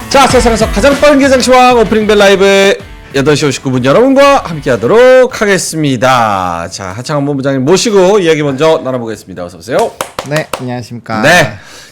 자, 세상에서 가장 빠른 개장 시황 오프닝 벨 라이브 8시 59분 여러분과 함께 하도록 하겠습니다. 자, 하창원 본부장님 모시고 이야기 먼저 나눠보겠습니다. 어서오세요. 네, 안녕하십니까. 네.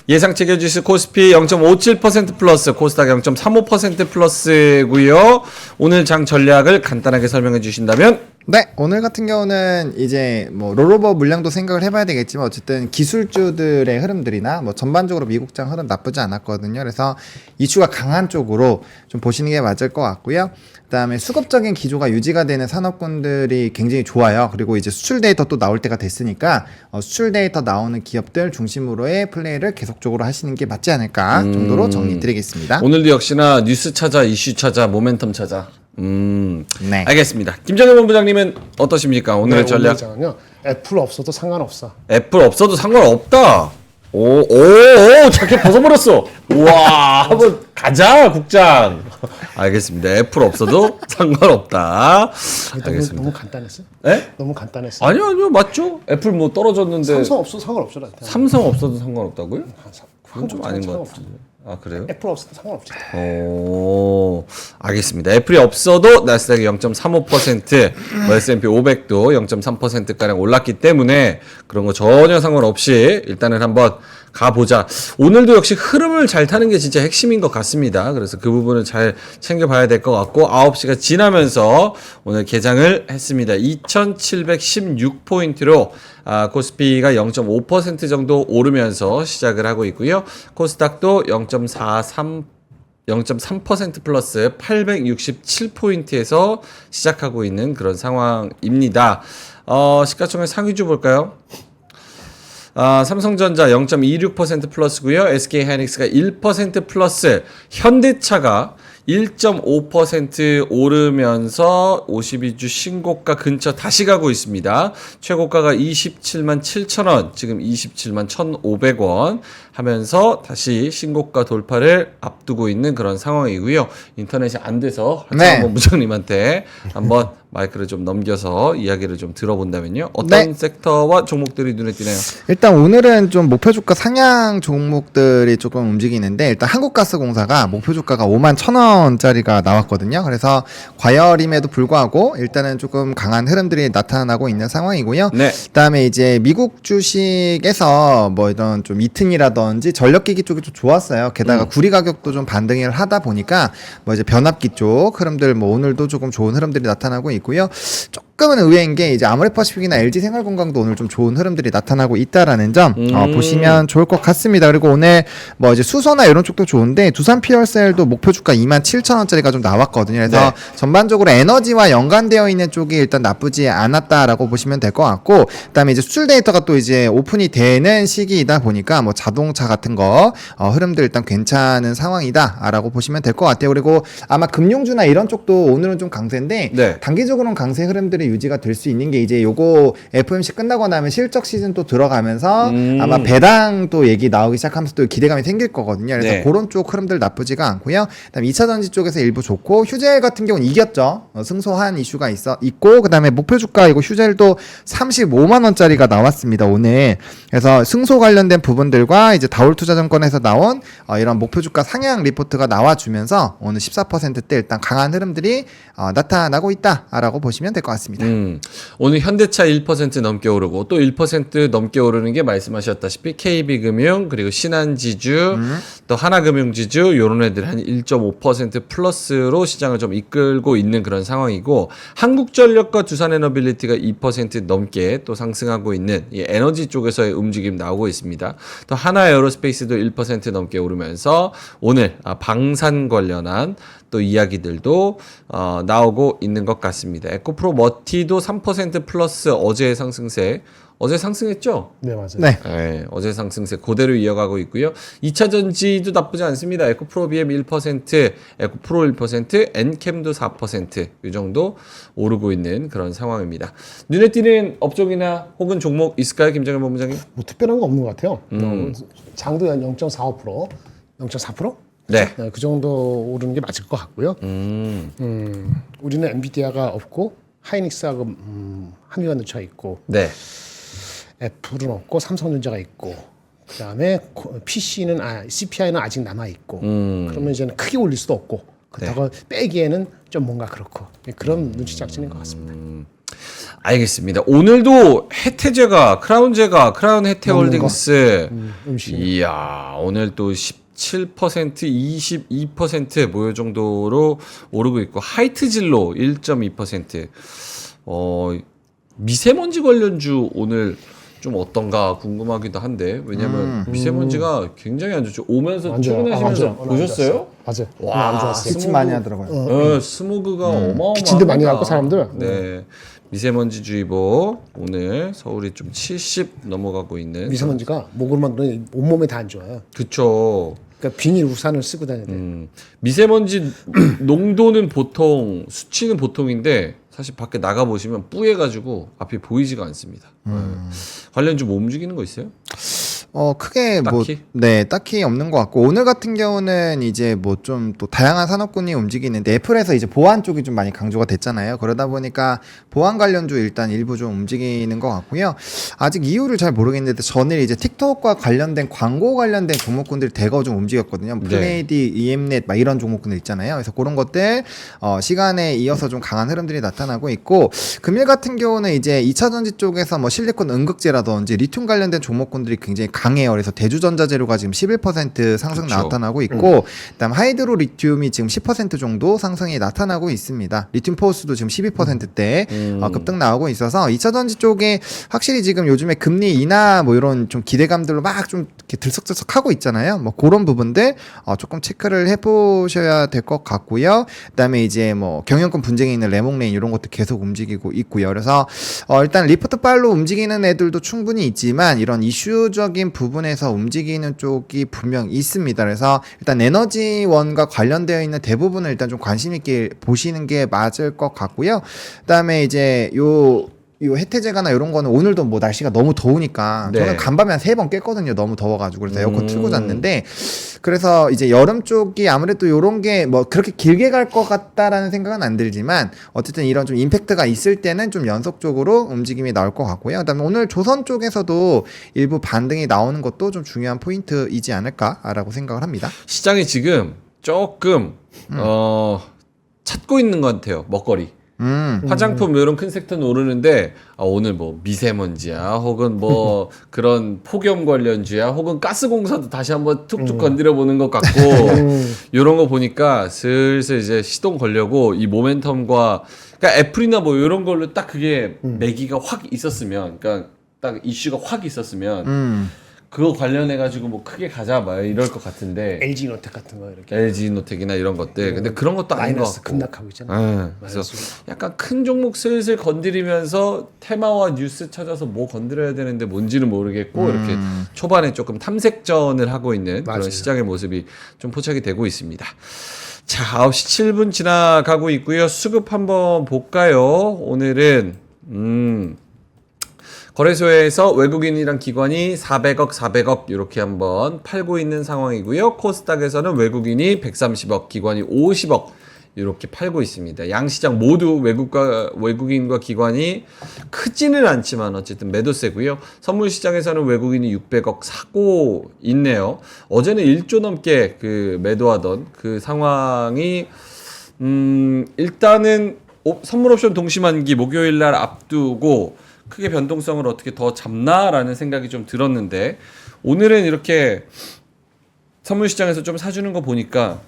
예상 체결지수 코스피 0.57% 플러스, 코스닥 0.35% 플러스고요. 오늘 장 전략을 간단하게 설명해 주신다면? 네, 오늘 같은 경우는 이제 뭐 롤오버 물량도 생각을 해봐야 되겠지만 어쨌든 기술주들의 흐름들이나 뭐 전반적으로 미국장 흐름 나쁘지 않았거든요. 그래서 이슈가 강한 쪽으로 좀 보시는 게 맞을 것 같고요. 그다음에 수급적인 기조가 유지가 되는 산업군들이 굉장히 좋아요. 그리고 이제 수출 데이터 또 나올 때가 됐으니까 수출 데이터 나오는 기업들 중심으로의 플레이를 계속적으로 하시는 게 맞지 않을까 정도로 정리드리겠습니다. 오늘도 역시나 뉴스 찾아, 이슈 찾아, 모멘텀 찾아. 네. 알겠습니다. 김정일 본부장님은 어떠십니까? 오늘의 전략. 오늘은요, 애플 없어도 상관없어. 애플 없어도 상관없다. 오, 자켓 벗어버렸어. 우와, 한번 가자, 국장. 알겠습니다. 애플 없어도 상관없다. 알겠습니다. 너무 간단했어? 네? 너무 간단했어. 아니요, 맞죠? 애플 뭐 떨어졌는데. 삼성 없어도 상관없죠. 나한테. 삼성 없어도 상관없다고요? 그건 좀 한국 아닌 것 상관없죠. 같은데. 아, 그래요? 애플 없어도 상관없죠. 오, 알겠습니다. 애플이 없어도 나스닥이 0.35%, 뭐 S&P 500도 0.3%가량 올랐기 때문에 그런 거 전혀 상관없이 일단은 한번 가보자. 오늘도 역시 흐름을 잘 타는 게 진짜 핵심인 것 같습니다. 그래서 그 부분을 잘 챙겨봐야 될 것 같고 9시가 지나면서 오늘 개장을 했습니다. 2716포인트로 코스피가 0.5% 정도 오르면서 시작을 하고 있고요. 코스닥도 0.3% 플러스 867포인트에서 시작하고 있는 그런 상황입니다. 시가총액 상위주 볼까요? 삼성전자 0.26% 플러스고요. SK하이닉스가 1% 플러스, 현대차가 1.5% 오르면서 52주 신고가 근처 다시 가고 있습니다. 최고가가 277만 7천원, 지금 277만 1,500원 하면서 다시 신고가 돌파를 앞두고 있는 그런 상황이고요. 인터넷이 안 돼서 하창원 본부장님한테 한번 마이크를 좀 넘겨서 이야기를 좀 들어본다면요. 어떤 섹터와 종목들이 눈에 띄나요? 일단 오늘은 좀 목표 주가 상향 종목들이 조금 움직이는데 일단 한국가스공사가 목표 주가가 5만 1,000원짜리가 나왔거든요. 그래서 과열임에도 불구하고 일단은 조금 강한 흐름들이 나타나고 있는 상황이고요. 네. 그다음에 이제 미국 주식에서 뭐 이런 좀 이튼이라든지 전력기기 쪽이 좀 좋았어요. 게다가 구리 가격도 좀 반등을 하다 보니까 뭐 이제 변압기 쪽 흐름들 뭐 오늘도 조금 좋은 흐름들이 나타나고 있고요. 조금은 의외인 게 이제 아모레퍼시픽이나 LG생활건강도 오늘 좀 좋은 흐름들이 나타나고 있다라는 점 보시면 좋을 것 같습니다. 그리고 오늘 뭐 이제 수소나 이런 쪽도 좋은데 두산 피어셀도 목표 주가 27,000원짜리가 좀 나왔거든요. 그래서 전반적으로 에너지와 연관되어 있는 쪽이 일단 나쁘지 않았다라고 보시면 될 것 같고, 그다음에 이제 수출 데이터가 또 이제 오픈이 되는 시기이다 보니까 뭐 자동차 같은 거 흐름들 일단 괜찮은 상황이다라고 보시면 될 것 같아요. 그리고 아마 금융주나 이런 쪽도 오늘은 좀 강세인데 단기적으로는 강세 흐름들이 유지가 될 수 있는 게 이제 요거 FOMC 끝나고 나면 실적 시즌 또 들어가면서 아마 배당 또 얘기 나오기 시작하면서 또 기대감이 생길 거거든요. 그래서 그런 쪽 흐름들 나쁘지가 않고요. 그다음에 2차전지 쪽에서 일부 좋고, 휴젤 같은 경우는 이겼죠. 승소한 이슈가 있고, 그다음에 목표 주가 이거 휴젤도 35만 원짜리가 나왔습니다, 오늘. 그래서 승소 관련된 부분들과 이제 다올투자증권에서 나온 이런 목표 주가 상향 리포트가 나와주면서 오늘 14%대 일단 강한 흐름들이 나타나고 있다라고 보시면 될 것 같습니다. 오늘 현대차 1% 넘게 오르고 또 1% 넘게 오르는 게 말씀하셨다시피 KB금융, 그리고 신한지주, 또 하나금융지주 이런 애들 한 1.5% 플러스로 시장을 좀 이끌고 있는 그런 상황이고, 한국전력과 두산에너빌리티가 2% 넘게 또 상승하고 있는 이 에너지 쪽에서의 움직임 나오고 있습니다. 또 하나에어로스페이스도 1% 넘게 오르면서 오늘 방산 관련한 또 이야기들도 나오고 있는 것 같습니다. 에코프로 머티도 3% 플러스 어제의 상승세, 어제 상승했죠? 네, 맞아요. 네, 어제 상승세 그대로 이어가고 있고요. 2차 전지도 나쁘지 않습니다. 에코프로 BM 1%, 에코프로 1%, 엔캠도 4%, 이 정도 오르고 있는 그런 상황입니다. 눈에 띄는 업종이나 혹은 종목 있을까요, 김정일 본부장님? 뭐 특별한 거 없는 것 같아요. 장도 한 0.45%, 0.4%? 네. 그 정도 오르는 게 맞을 것 같고요. 우리는 엔비디아가 없고 하이닉스하고 한위가 늦춰 있고, 네. 애플은 없고 삼성전자가 있고, 그다음에 PC는 CPI는 아직 남아 있고 그러면 이제는 크게 올릴 수도 없고 그렇다고 빼기에는 좀 뭔가 그렇고 그런 눈치 작전인 것 같습니다. 알겠습니다. 오늘도 혜태제가 크라운 혜태홀딩스 음식. 이야 오늘 또 17%, 22% 모여 정도로 오르고 있고 하이트진로 1.2%. 미세먼지 관련주 오늘 좀 어떤가 궁금하기도 한데 왜냐면 미세먼지가 굉장히 안 좋죠. 오면서 안 좋아요. 출근하시면서 맞아요. 오늘 안 보셨어요? 맞아요. 와, 오늘 안 좋았어요. 기침 많이 하더라고요. 스모그가 어마어마합니다. 기침도 많이 하고 사람들. 네. 미세먼지주의보 오늘 서울이 좀 70 넘어가고 있는. 미세먼지가 목으로만 들으니 온몸에 다 안 좋아요. 그쵸. 그러니까 비닐 우산을 쓰고 다녀야 돼요. 미세먼지 농도는 보통 수치는 보통인데 사실 밖에 나가 보시면 뿌해가지고 앞이 보이지가 않습니다. 관련주 뭐 움직이는 거 있어요? 크게 딱히? 딱히 없는 것 같고 오늘 같은 경우는 이제 뭐 좀 또 다양한 산업군이 움직이는데 애플에서 이제 보안 쪽이 좀 많이 강조가 됐잖아요. 그러다 보니까 보안 관련주 일단 일부 좀 움직이는 것 같고요. 아직 이유를 잘 모르겠는데 전일 이제 틱톡과 관련된 광고 관련된 종목군들이 대거 좀 움직였거든요. 플레이디, EM넷 막 이런 종목군들 있잖아요. 그래서 그런 것들 시간에 이어서 좀 강한 흐름들이 나타나고 있고 금일 같은 경우는 이제 2차 전지 쪽에서 뭐 실리콘 음극재라든지 리튬 관련된 종목군들이 굉장히 강해요. 그래서 대주전자재료가 지금 11% 상승 그쵸. 나타나고 있고 그다음 하이드로 리튬이 지금 10% 정도 상승이 나타나고 있습니다. 리튬 포스도 지금 12%대 급등 나오고 있어서 2차 전지 쪽에 확실히 지금 요즘에 금리 인하 뭐 이런 좀 기대감들로 막 좀 이렇게 들썩들썩하고 있잖아요. 뭐 그런 부분들 조금 체크를 해보셔야 될 것 같고요. 그다음에 이제 뭐 경영권 분쟁이 있는 레몽레인 이런 것도 계속 움직이고 있고요. 그래서 일단 리포트 빨로 움직이는 애들도 충분히 있지만 이런 이슈적인 부분에서 움직이는 쪽이 분명 있습니다. 그래서 일단 에너지원과 관련되어 있는 대부분을 일단 좀 관심 있게 보시는 게 맞을 것 같고요. 그다음에 이제 요 혜태제가나 이런 거는 오늘도 뭐 날씨가 너무 더우니까 네. 저는 간밤에 한 3번 깼거든요. 너무 더워가지고 그래서 에어컨 틀고 잤는데 그래서 이제 여름 쪽이 아무래도 요런 게 뭐 그렇게 길게 갈 것 같다라는 생각은 안 들지만 어쨌든 이런 좀 임팩트가 있을 때는 좀 연속적으로 움직임이 나올 것 같고요. 그다음에 오늘 조선 쪽에서도 일부 반등이 나오는 것도 좀 중요한 포인트이지 않을까라고 생각을 합니다. 시장이 지금 조금 찾고 있는 것 같아요. 먹거리. 화장품 이런 큰 섹터는 오르는데 오늘 뭐 미세먼지야 혹은 뭐 그런 폭염 관련주야 혹은 가스공사도 다시 한번 툭툭 건드려 보는 것 같고 이런 거 보니까 슬슬 이제 시동 걸려고 이 모멘텀과 그러니까 애플이나 뭐 이런 걸로 딱 그게 매기가 확 있었으면 그러니까 딱 이슈가 확 있었으면 그거 관련해 가지고 뭐 크게 가자 막 이럴 것 같은데 LG 노텍 같은 거 이렇게 LG 노텍이나 이런 것들 근데 그런 것도 아닌 것 마이너스 같고 급락하고 있잖아요. 그래서 약간 큰 종목 슬슬 건드리면서 테마와 뉴스 찾아서 뭐 건드려야 되는데 뭔지는 모르겠고 이렇게 초반에 조금 탐색전을 하고 있는 맞아요. 그런 시장의 모습이 좀 포착이 되고 있습니다. 자, 9시 7분 지나가고 있고요. 수급 한번 볼까요? 오늘은 거래소에서 외국인이랑 기관이 400억 이렇게 한번 팔고 있는 상황이고요. 코스닥에서는 외국인이 130억, 기관이 50억 이렇게 팔고 있습니다. 양시장 모두 외국인과 기관이 크지는 않지만 어쨌든 매도세고요. 선물 시장에서는 외국인이 600억 사고 있네요. 어제는 1조 넘게 그 매도하던 그 상황이 일단은 선물 옵션 동시만기 목요일 날 앞두고 크게 변동성을 어떻게 더 잡나라는 생각이 좀 들었는데 오늘은 이렇게 선물 시장에서 좀 사주는 거 보니까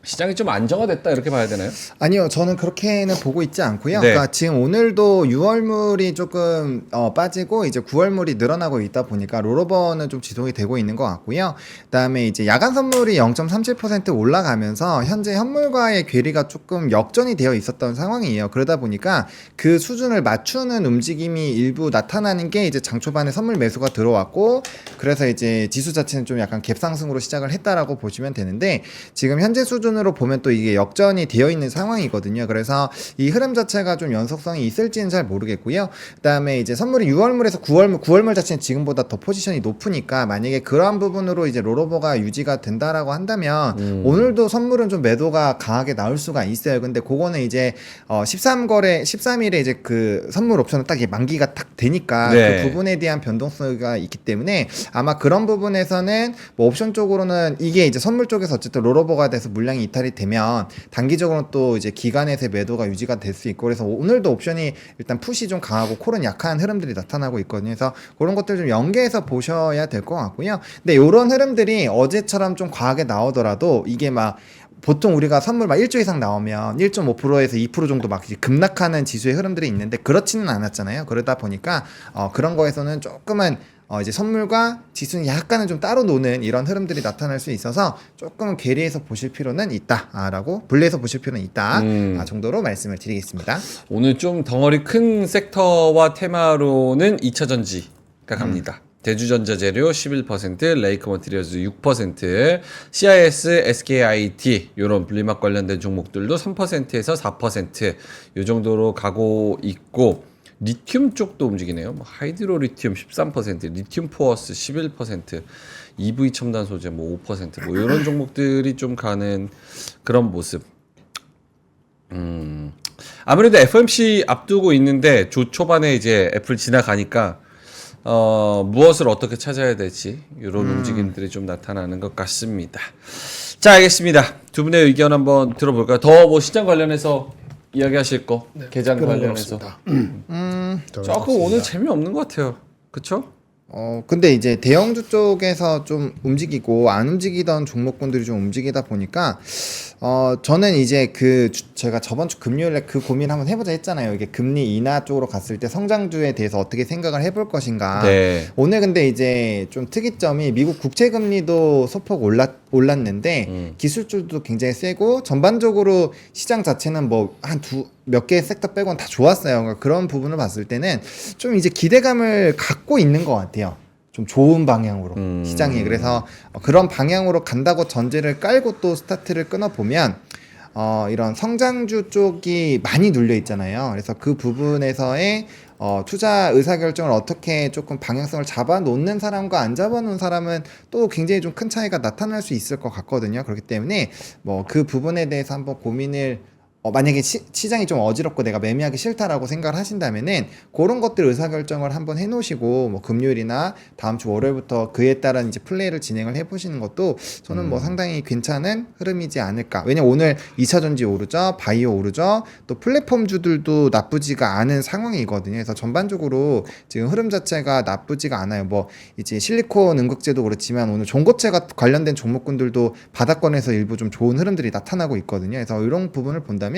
시장이 좀 안정화됐다 이렇게 봐야 되나요? 아니요, 저는 그렇게는 보고 있지 않고요. 네. 그러니까 지금 오늘도 6월물이 조금 빠지고 이제 9월물이 늘어나고 있다 보니까 롤오버는 좀 지속이 되고 있는 것 같고요. 그다음에 이제 야간 선물이 0.37% 올라가면서 현재 현물과의 괴리가 조금 역전이 되어 있었던 상황이에요. 그러다 보니까 그 수준을 맞추는 움직임이 일부 나타나는 게 이제 장 초반에 선물 매수가 들어왔고 그래서 이제 지수 자체는 좀 약간 갭 상승으로 시작을 했다라고 보시면 되는데 지금 현재 수준은 부분으로 보면 또 이게 역전이 되어 있는 상황이거든요. 그래서 이 흐름 자체가 좀 연속성이 있을지는 잘 모르겠고요. 그다음에 이제 선물이 6월물에서 9월물 자체는 지금보다 더 포지션이 높으니까 만약에 그러한 부분으로 이제 롤오버가 유지가 된다라고 한다면 오늘도 선물은 좀 매도가 강하게 나올 수가 있어요. 근데 그거는 이제 13일에 이제 그 선물 옵션은 딱 이게 만기가 딱 되니까 네. 그 부분에 대한 변동성이 있기 때문에 아마 그런 부분에서는 뭐 옵션 쪽으로는 이게 이제 선물 쪽에서 어쨌든 롤오버가 돼서 물량이 이탈이 되면 단기적으로 또 이제 기간에서의 매도가 유지가 될 수 있고 그래서 오늘도 옵션이 일단 푸시 좀 강하고 콜은 약한 흐름들이 나타나고 있거든요. 그래서 그런 것들 좀 연계해서 보셔야 될 것 같고요. 근데 이런 흐름들이 어제처럼 좀 과하게 나오더라도 이게 막 보통 우리가 선물 막 1조 이상 나오면 1.5%에서 2% 정도 막 이제 급락하는 지수의 흐름들이 있는데 그렇지는 않았잖아요. 그러다 보니까 그런 거에서는 조금은 이제 선물과 지수는 약간은 좀 따로 노는 이런 흐름들이 나타날 수 있어서 조금은 괴리해서 보실 필요는 있다라고 분리해서 보실 필요는 있다 정도로 말씀을 드리겠습니다. 오늘 좀 덩어리 큰 섹터와 테마로는 2차 전지가 갑니다. 대주전자재료 11%, 레이크 머티리얼즈 6%, CIS, SKIT 이런 분리막 관련된 종목들도 3%에서 4%이 정도로 가고 있고 리튬 쪽도 움직이네요. 하이드로 리튬 13%, 리튬 포어스 11%, EV 첨단 소재 5%, 이런 종목들이 좀 가는 그런 모습. 아무래도 FOMC 앞두고 있는데 조 초반에 이제 애플 지나가니까 무엇을 어떻게 찾아야 될지 이런 움직임들이 좀 나타나는 것 같습니다. 자, 알겠습니다. 두 분의 의견 한번 들어볼까요? 더 뭐 시장 관련해서 이야기하실 거, 계장 관련해서. 조금 오늘 재미없는 것 같아요. 그쵸? 근데 이제 대형주 쪽에서 좀 움직이고 안 움직이던 종목군들이 좀 움직이다 보니까 저는 이제 제가 저번 주 금요일에 그 고민 한번 해보자 했잖아요. 이게 금리 인하 쪽으로 갔을 때 성장주에 대해서 어떻게 생각을 해볼 것인가. 네. 오늘 근데 이제 좀 특이점이 미국 국채 금리도 소폭 올랐는데 기술주도 굉장히 세고 전반적으로 시장 자체는 뭐 몇 개의 섹터 빼고는 다 좋았어요. 그러니까 그런 부분을 봤을 때는 좀 이제 기대감을 갖고 있는 것 같아요. 좀 좋은 방향으로 시장이. 그래서 그런 방향으로 간다고 전제를 깔고 또 스타트를 끊어보면 이런 성장주 쪽이 많이 눌려 있잖아요. 그래서 그 부분에서의 투자 의사결정을 어떻게 조금 방향성을 잡아놓는 사람과 안 잡아놓은 사람은 또 굉장히 좀 큰 차이가 나타날 수 있을 것 같거든요. 그렇기 때문에 뭐 그 부분에 대해서 한번 고민을 만약에 시장이 좀 어지럽고 내가 매매하기 싫다라고 생각을 하신다면은 그런 것들 의사결정을 한번 해놓으시고 뭐 금요일이나 다음 주 월요일부터 그에 따른 이제 플레이를 진행을 해보시는 것도 저는 뭐 상당히 괜찮은 흐름이지 않을까. 왜냐면 오늘 2차 전지 오르죠, 바이오 오르죠, 또 플랫폼주들도 나쁘지가 않은 상황이거든요. 그래서 전반적으로 지금 흐름 자체가 나쁘지가 않아요. 뭐 이제 실리콘 응급제도 그렇지만 오늘 종고체가 관련된 종목군들도 바닥권에서 일부 좀 좋은 흐름들이 나타나고 있거든요. 그래서 이런 부분을 본다면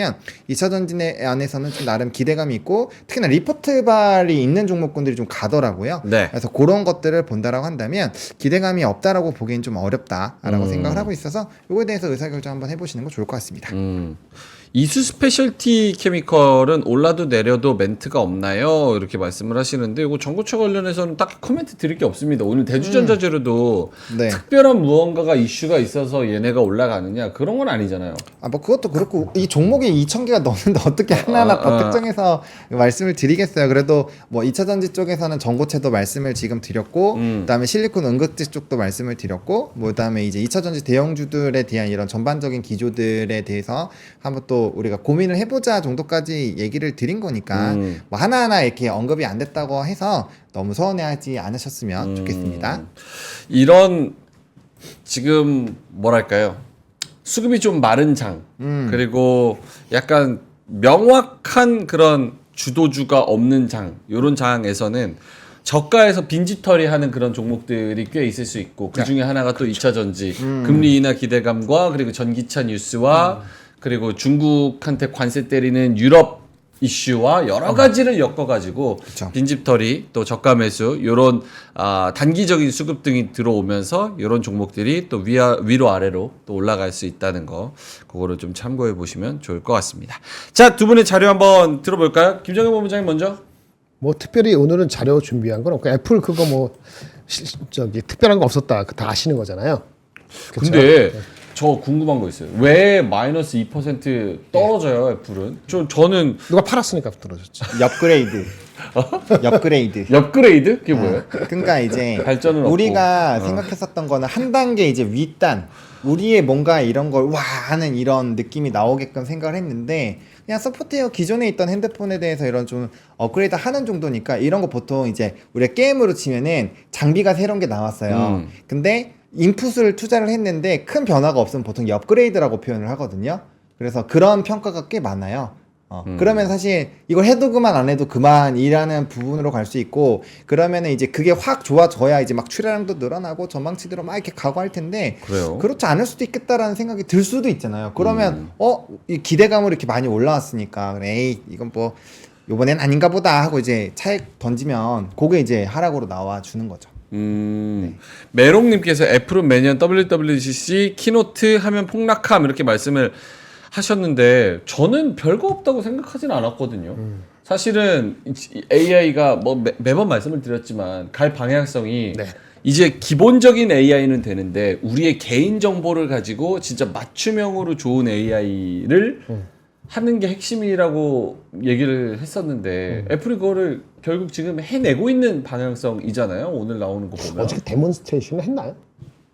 2차 전지 안에서는 좀 나름 기대감이 있고 특히나 리포트발이 있는 종목군들이 좀 가더라고요. 네. 그래서 그런 것들을 본다라고 한다면 기대감이 없다라고 보기엔 좀 어렵다라고 생각을 하고 있어서 이거에 대해서 의사결정 한번 해보시는 거 좋을 것 같습니다. 이수 스페셜티 케미컬은 올라도 내려도 멘트가 없나요? 이렇게 말씀을 하시는데 이거 전고체 관련해서는 딱히 코멘트 드릴 게 없습니다. 오늘 대주전자재료도 네. 특별한 무언가가 이슈가 있어서 얘네가 올라가느냐 그런 건 아니잖아요. 뭐 그것도 그렇고 이 종목이 2,000개가 넘는데 어떻게 하나하나 더 특정해서 말씀을 드리겠어요. 그래도 뭐 2차 전지 쪽에서는 전고체도 말씀을 지금 드렸고 그다음에 실리콘 응급제 쪽도 말씀을 드렸고 뭐 그다음에 이제 2차 전지 대형주들에 대한 이런 전반적인 기조들에 대해서 한번 또 우리가 고민을 해보자 정도까지 얘기를 드린 거니까 뭐 하나하나 이렇게 언급이 안 됐다고 해서 너무 서운해하지 않으셨으면 좋겠습니다. 이런 지금 뭐랄까요? 수급이 좀 마른 장 그리고 약간 명확한 그런 주도주가 없는 장 이런 장에서는 저가에서 빈집털이 하는 그런 종목들이 꽤 있을 수 있고 그 중에 하나가 또 2차 전지 금리 인하 기대감과 그리고 전기차 뉴스와 그리고 중국한테 관세 때리는 유럽 이슈와 여러 가지를 엮어가지고 그쵸. 빈집털이 또 저가 매수 요런 단기적인 수급 등이 들어오면서 요런 종목들이 또 위로 아래로 또 올라갈 수 있다는 거 그거를 좀 참고해 보시면 좋을 것 같습니다. 자, 두 분의 자료 한번 들어볼까요? 김정현 본부장님 먼저. 뭐 특별히 오늘은 자료 준비한 건 없고 애플 그거 뭐 특별한 거 없었다 다 아시는 거잖아요. 그쵸? 근데 저 궁금한 거 있어요. 왜 마이너스 2% 떨어져요, 애플은? 저는 누가 팔았으니까 떨어졌지. 업그레이드. 업그레이드. 업그레이드? 그게 뭐예요? 그러니까 이제 발전은 우리가 생각했었던 거는 한 단계 이제 윗단 우리의 뭔가 이런 걸 와 하는 이런 느낌이 나오게끔 생각을 했는데 그냥 소프트웨어 기존에 있던 핸드폰에 대해서 이런 좀 업그레이드 하는 정도니까 이런 거 보통 이제 우리가 게임으로 치면은 장비가 새로운 게 나왔어요. 근데 인풋을 투자를 했는데 큰 변화가 없으면 보통 업그레이드라고 표현을 하거든요. 그래서 그런 평가가 꽤 많아요. 그러면 사실 이걸 해도 그만 안 해도 그만이라는 부분으로 갈 수 있고 그러면은 이제 그게 확 좋아져야 이제 막 출하량도 늘어나고 전망치대로 막 이렇게 가고 할 텐데 그래요? 그렇지 않을 수도 있겠다라는 생각이 들 수도 있잖아요. 그러면 이 기대감으로 이렇게 많이 올라왔으니까 그래, 에이 이건 뭐 요번엔 아닌가 보다 하고 이제 차액 던지면 그게 이제 하락으로 나와 주는 거죠. 메롱님께서 애플은 매년 WWDC 키노트 하면 폭락함 이렇게 말씀을 하셨는데 저는 별거 없다고 생각하진 않았거든요. 사실은 AI가 뭐 매번 말씀을 드렸지만 갈 방향성이 네. 이제 기본적인 AI는 되는데 우리의 개인 정보를 가지고 진짜 맞춤형으로 좋은 AI를 하는 게 핵심이라고 얘기를 했었는데 애플이 그거를 결국 지금 해내고 있는 방향성이잖아요. 오늘 나오는 거 보면. 어저께 데몬스트레이션을 했나요?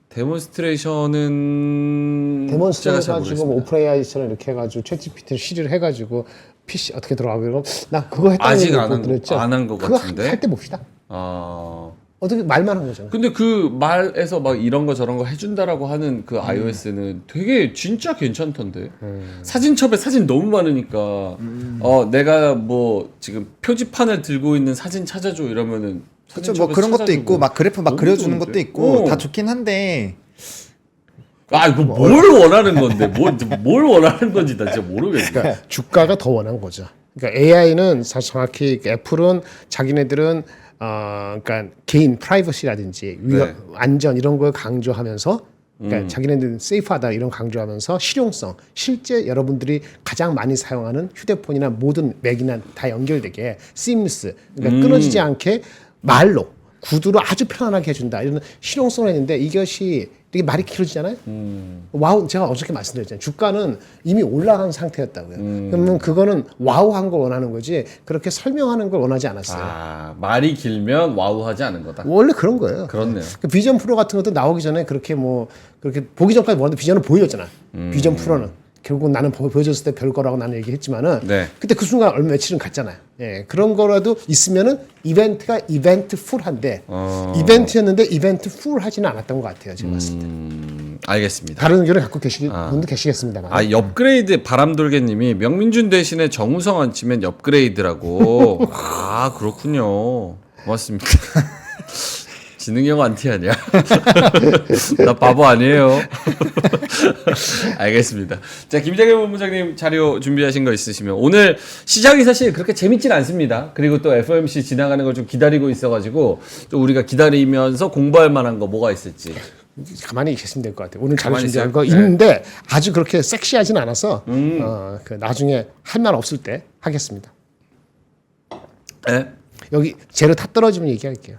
데몬스트레이션은 제가 잘 데몬스트레이션 가지고 모르겠습니다. 오픈AI처럼 이렇게 해가지고 챗GPT를 시리를 해가지고 PC 어떻게 들어가고 나 그거 했다는 아직 얘기 안 한- 못 들었죠? 안한것 그거 같은데? 할 때 봅시다. 아 어떻게 말만 한 거잖아. 근데 그 말에서 막 이런 거 저런 거 해준다라고 하는 그 iOS는 되게 진짜 괜찮던데. 사진첩에 사진 너무 많으니까 내가 뭐 지금 표지판을 들고 있는 사진 찾아줘 이러면은 그렇죠. 뭐 사진첩에서 그런 것도 찾아주고. 있고 막 그래프 막 너무 그려주는 좋은데? 것도 있고 어. 다 좋긴 한데 아 이거 뭘 원하는 건데 뭘 원하는 건지 나 진짜 모르겠네. 그러니까 주가가 더 원한 거죠. 그러니까 AI는 사실 정확히 애플은 자기네들은 그러니까 개인 프라이버시라든지 위험, 네. 안전 이런 걸 강조하면서 그러니까 자기네들은 세이프하다 이런 강조하면서 실용성, 실제 여러분들이 가장 많이 사용하는 휴대폰이나 모든 맥이나 다 연결되게 seamless, 그러니까 끊어지지 않게 말로 구두로 아주 편안하게 해준다 이런 실용성을 했는데 이것이 이게 말이 길어지잖아요. 와우, 제가 어저께 말씀드렸잖아요. 주가는 이미 올라간 상태였다고요. 그러면 그거는 와우한 걸 원하는 거지 그렇게 설명하는 걸 원하지 않았어요. 아 말이 길면 와우하지 않은 거다. 원래 그런 거예요. 그렇네요. 그 비전 프로 같은 것도 나오기 전에 그렇게 뭐 그렇게 보기 전까지 뭐라도 비전은 보여줬잖아. 비전 프로는 결국 나는 보여줬을 때 별거라고 나는 얘기했지만은 네. 그때 그 순간 얼마 며칠은 갔잖아요. 예, 그런 거라도 있으면은 이벤트가 이벤트 풀한데 이벤트였는데 이벤트 풀 하지는 않았던 것 같아요. 제가 봤을 때. 알겠습니다. 다른 의견을 갖고 계시는 분도 계시겠습니다만. 아 업그레이드 바람돌개님이 명민준 대신에 정우성 안 치면 업그레이드라고. 아 그렇군요. 고맙습니다. 지능형 안티 아니야? 나 바보 아니에요. 알겠습니다. 자 김장현 본부장님 자료 준비하신 거 있으시면 오늘 시장이 사실 그렇게 재밌진 않습니다. 그리고 또 FOMC 지나가는 걸 좀 기다리고 있어가지고 또 우리가 기다리면서 공부할 만한 거 뭐가 있을지. 가만히 계시면 될 것 같아요. 오늘 자료 가만히 준비한 있어요? 거 네. 있는데 아주 그렇게 섹시하진 않아서 그 나중에 할 말 없을 때 하겠습니다. 네? 여기 재료 다 떨어지면 얘기할게요.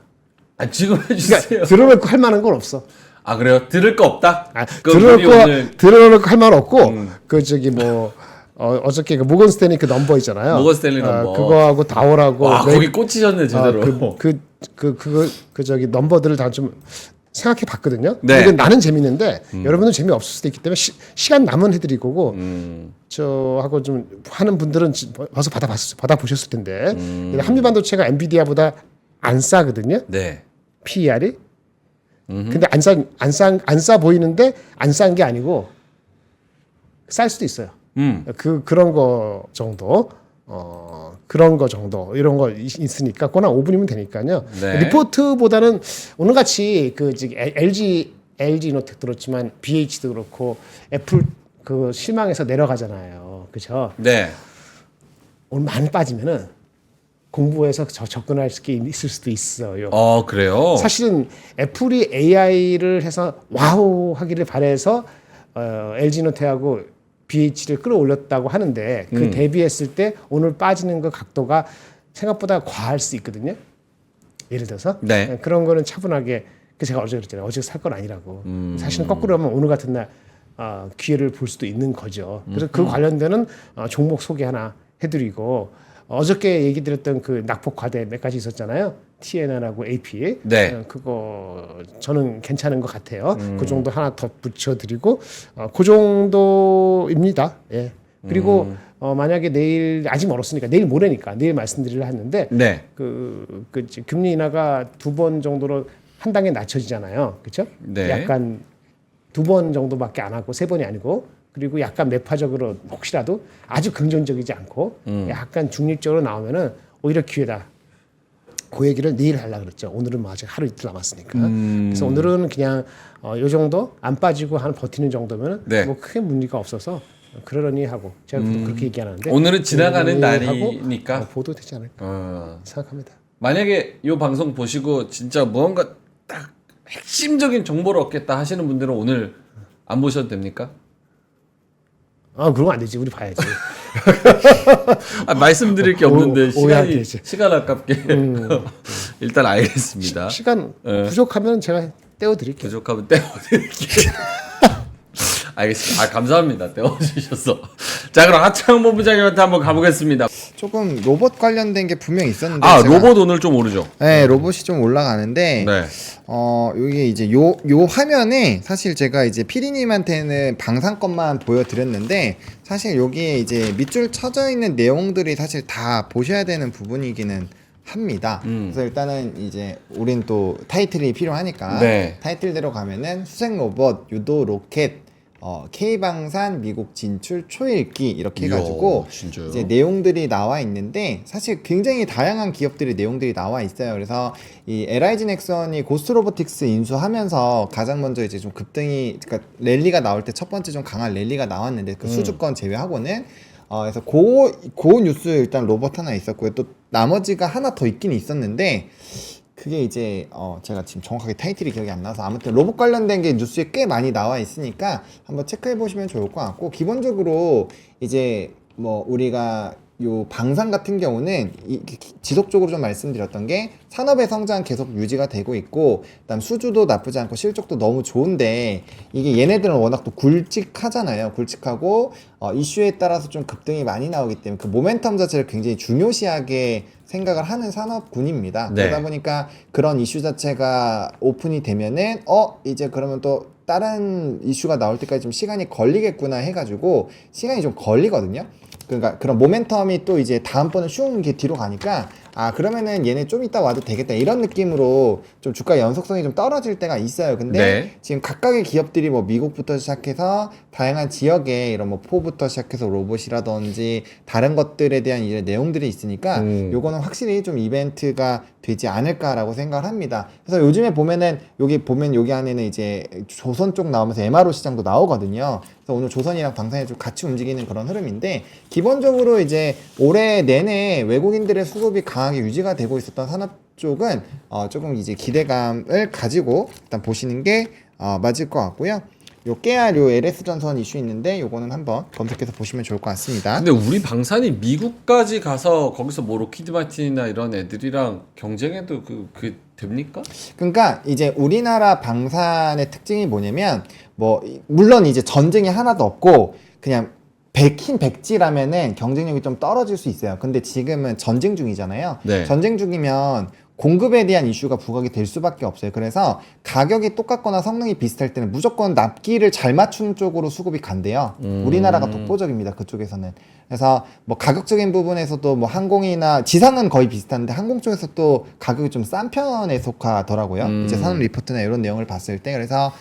아 지금 해주세요. 그러니까 들어놓고 할 만한 건 없어. 아 그래요? 들을 거 없다? 그럼 우리 들어놓고 할 말 없고 그 저기 뭐 어저께 그 모건 스탠리 그 넘버 있잖아요. 모건 스탠리 넘버. 그거하고 다오라고 와 거기 꽂히셨네 제대로. 그 저기 넘버들을 다 좀 생각해 봤거든요. 네. 근데 나는 재밌는데 여러분은 재미 없을 수도 있기 때문에 시간 남은 해드릴 거고 저하고 좀 하는 분들은 벌써 받아 보셨을 텐데 근데 한미반도체가 엔비디아보다 안 싸거든요. 네. PER이. 근데 안 싸 보이는데 안 싼 게 아니고 쌀 수도 있어요. 그런 거 정도. 그런 거 정도 이런 거 있으니까 그건 한 5분이면 되니까요. 네. 리포트보다는 오늘같이 그 LG 노텍 들었지만 BH도 그렇고 애플 그 실망해서 내려가잖아요. 그죠? 네. 오늘 많이 빠지면은 공부해서 접근할 수 있을 수도 있어요. 그래요? 사실은 애플이 AI를 해서 와우 하기를 바래서 LG노텍하고 BH를 끌어올렸다고 하는데 그 대비했을 때 오늘 빠지는 그 각도가 생각보다 과할 수 있거든요. 예를 들어서 네. 그런 거는 차분하게 제가 어제 그랬잖아요. 어제 살 건 아니라고. 사실은 거꾸로 하면 오늘 같은 날 기회를 볼 수도 있는 거죠. 그래서 그 관련되는 종목 소개 하나 해드리고 어저께 얘기 드렸던 그 낙폭 과대 몇 가지 있었잖아요. TNR하고 AP. 네. 그거 저는 괜찮은 것 같아요. 그 정도 하나 더 붙여드리고 그 정도입니다. 예. 그리고 만약에 내일 아직 멀었으니까 내일 모레니까 내일 말씀드리려 했는데 네. 그 금리 인하가 2번 정도로 한 단계 낮춰지잖아요. 그렇죠? 네. 약간 2번 정도밖에 안 하고 3번이 아니고 그리고 약간 매파적으로 혹시라도 아주 긍정적이지 않고 약간 중립적으로 나오면은 오히려 기회다. 그 얘기를 내일 하려고 그랬죠. 오늘은 뭐 아직 하루 이틀 남았으니까. 그래서 오늘은 그냥 요 정도 안 빠지고 한 버티는 정도면은 네. 뭐 크게 문제가 없어서 그러려니 하고 제가 그렇게 얘기 안 하는데 오늘은 지나가는 그러려니 하고, 날이니까. 보도 되지 않을까 생각합니다. 만약에 이 방송 보시고 진짜 무언가 딱 핵심적인 정보를 얻겠다 하시는 분들은 오늘 안 보셔도 됩니까? 그러면 안 되지. 우리 봐야지. 말씀드릴 게 없는데 오해할 게 있지. 시간 아깝게 일단 알겠습니다. 시간 부족하면 제가 떼어드릴게요. 부족하면 떼어드릴게요. 알겠습니다. 감사합니다. 떼어주셔서. 자, 그럼 하창 본부장님한테 한번 가보겠습니다. 조금 로봇 관련된 게 분명히 있었는데 로봇 오늘 좀 오르죠? 네, 로봇이 좀 올라가는데 네. 요게 이제 요 화면에 사실 제가 이제 피디님한테는 방산 것만 보여드렸는데 사실 여기에 이제 밑줄 쳐져 있는 내용들이 사실 다 보셔야 되는 부분이기는 합니다. 그래서 일단은 이제 우린 또 타이틀이 필요하니까 네. 타이틀대로 가면은 수색 로봇, 유도 로켓, K방산 미국 진출 초읽기 이렇게 해가지고 진짜요? 이제 내용들이 나와 있는데 사실 굉장히 다양한 기업들의 내용들이 나와 있어요. 그래서 이 LIG 넥슨이 고스트 로보틱스 인수하면서 가장 먼저 이제 좀 급등이 그러니까 랠리가 나올 때 첫 번째 좀 강한 랠리가 나왔는데 그 수주권 제외하고는 그래서 고 뉴스 일단 로봇 하나 있었고요. 또 나머지가 하나 더 있긴 있었는데 그게 이제 제가 지금 정확하게 타이틀이 기억이 안 나서 아무튼 로봇 관련된 게 뉴스에 꽤 많이 나와 있으니까 한번 체크해 보시면 좋을 것 같고 기본적으로 이제 뭐 우리가 요 방산 같은 경우는 지속적으로 좀 말씀드렸던 게 산업의 성장 계속 유지가 되고 있고 그다음 수주도 나쁘지 않고 실적도 너무 좋은데 이게 얘네들은 워낙 또 굵직하잖아요. 굵직하고 이슈에 따라서 좀 급등이 많이 나오기 때문에 그 모멘텀 자체를 굉장히 중요시하게 생각을 하는 산업군입니다. 네. 그러다 보니까 그런 이슈 자체가 오픈이 되면은 이제 그러면 또 다른 이슈가 나올 때까지 좀 시간이 걸리겠구나 해가지고 시간이 좀 걸리거든요. 그러니까 그런 모멘텀이 또 이제 다음번에 슝 이게 뒤로 가니까 그러면은 얘네 좀 이따 와도 되겠다 이런 느낌으로 좀 주가 연속성이 좀 떨어질 때가 있어요. 근데 네. 지금 각각의 기업들이 뭐 미국부터 시작해서 다양한 지역에 이런 뭐 포부터 시작해서 로봇이라든지 다른 것들에 대한 이제 내용들이 있으니까 요거는 확실히 좀 이벤트가 되지 않을까라고 생각을 합니다. 그래서 요즘에 보면은 여기 안에는 이제 조선 쪽 나오면서 MRO 시장도 나오거든요. 그래서 오늘 조선이랑 방산이 좀 같이 움직이는 그런 흐름인데 기본적으로 이제 올해 내내 외국인들의 수급이 강하게 유지가 되고 있었던 산업 쪽은 조금 이제 기대감을 가지고 일단 보시는 게 맞을 것 같고요. 요 깨알 요 LS전선 이슈 있는데 요거는 한번 검색해서 보시면 좋을 것 같습니다. 근데 우리 방산이 미국까지 가서 거기서 뭐 로키드 마틴이나 이런 애들이랑 경쟁해도 그 됩니까? 그러니까 이제 우리나라 방산의 특징이 뭐냐면 뭐 물론 이제 전쟁이 하나도 없고 그냥 흰 백지라면은 경쟁력이 좀 떨어질 수 있어요. 근데 지금은 전쟁 중이잖아요. 네. 전쟁 중이면 공급에 대한 이슈가 부각이 될 수밖에 없어요. 그래서 가격이 똑같거나 성능이 비슷할 때는 무조건 납기를 잘 맞추는 쪽으로 수급이 간대요. 우리나라가 독보적입니다. 그쪽에서는. 그래서 뭐 가격적인 부분에서도 뭐 항공이나 지상은 거의 비슷한데 항공 쪽에서 또 가격이 좀 싼 편에 속하더라고요. 이제 산업 리포트나 이런 내용을 봤을 때. 그래서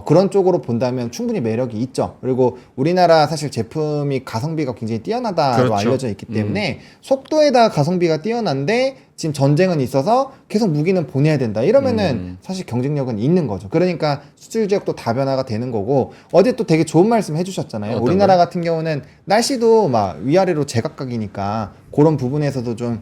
그런 쪽으로 본다면 충분히 매력이 있죠. 그리고 우리나라 사실 제품이 가성비가 굉장히 뛰어나다로 그렇죠. 알려져 있기 때문에 속도에다 가성비가 뛰어난데 지금 전쟁은 있어서 계속 무기는 보내야 된다. 이러면은 사실 경쟁력은 있는 거죠. 그러니까 수출 지역도 다변화가 되는 거고 어제 또 되게 좋은 말씀 해주셨잖아요. 어떤 우리나라 거요? 같은 경우는 날씨도 막 위아래로 제각각이니까 그런 부분에서도 좀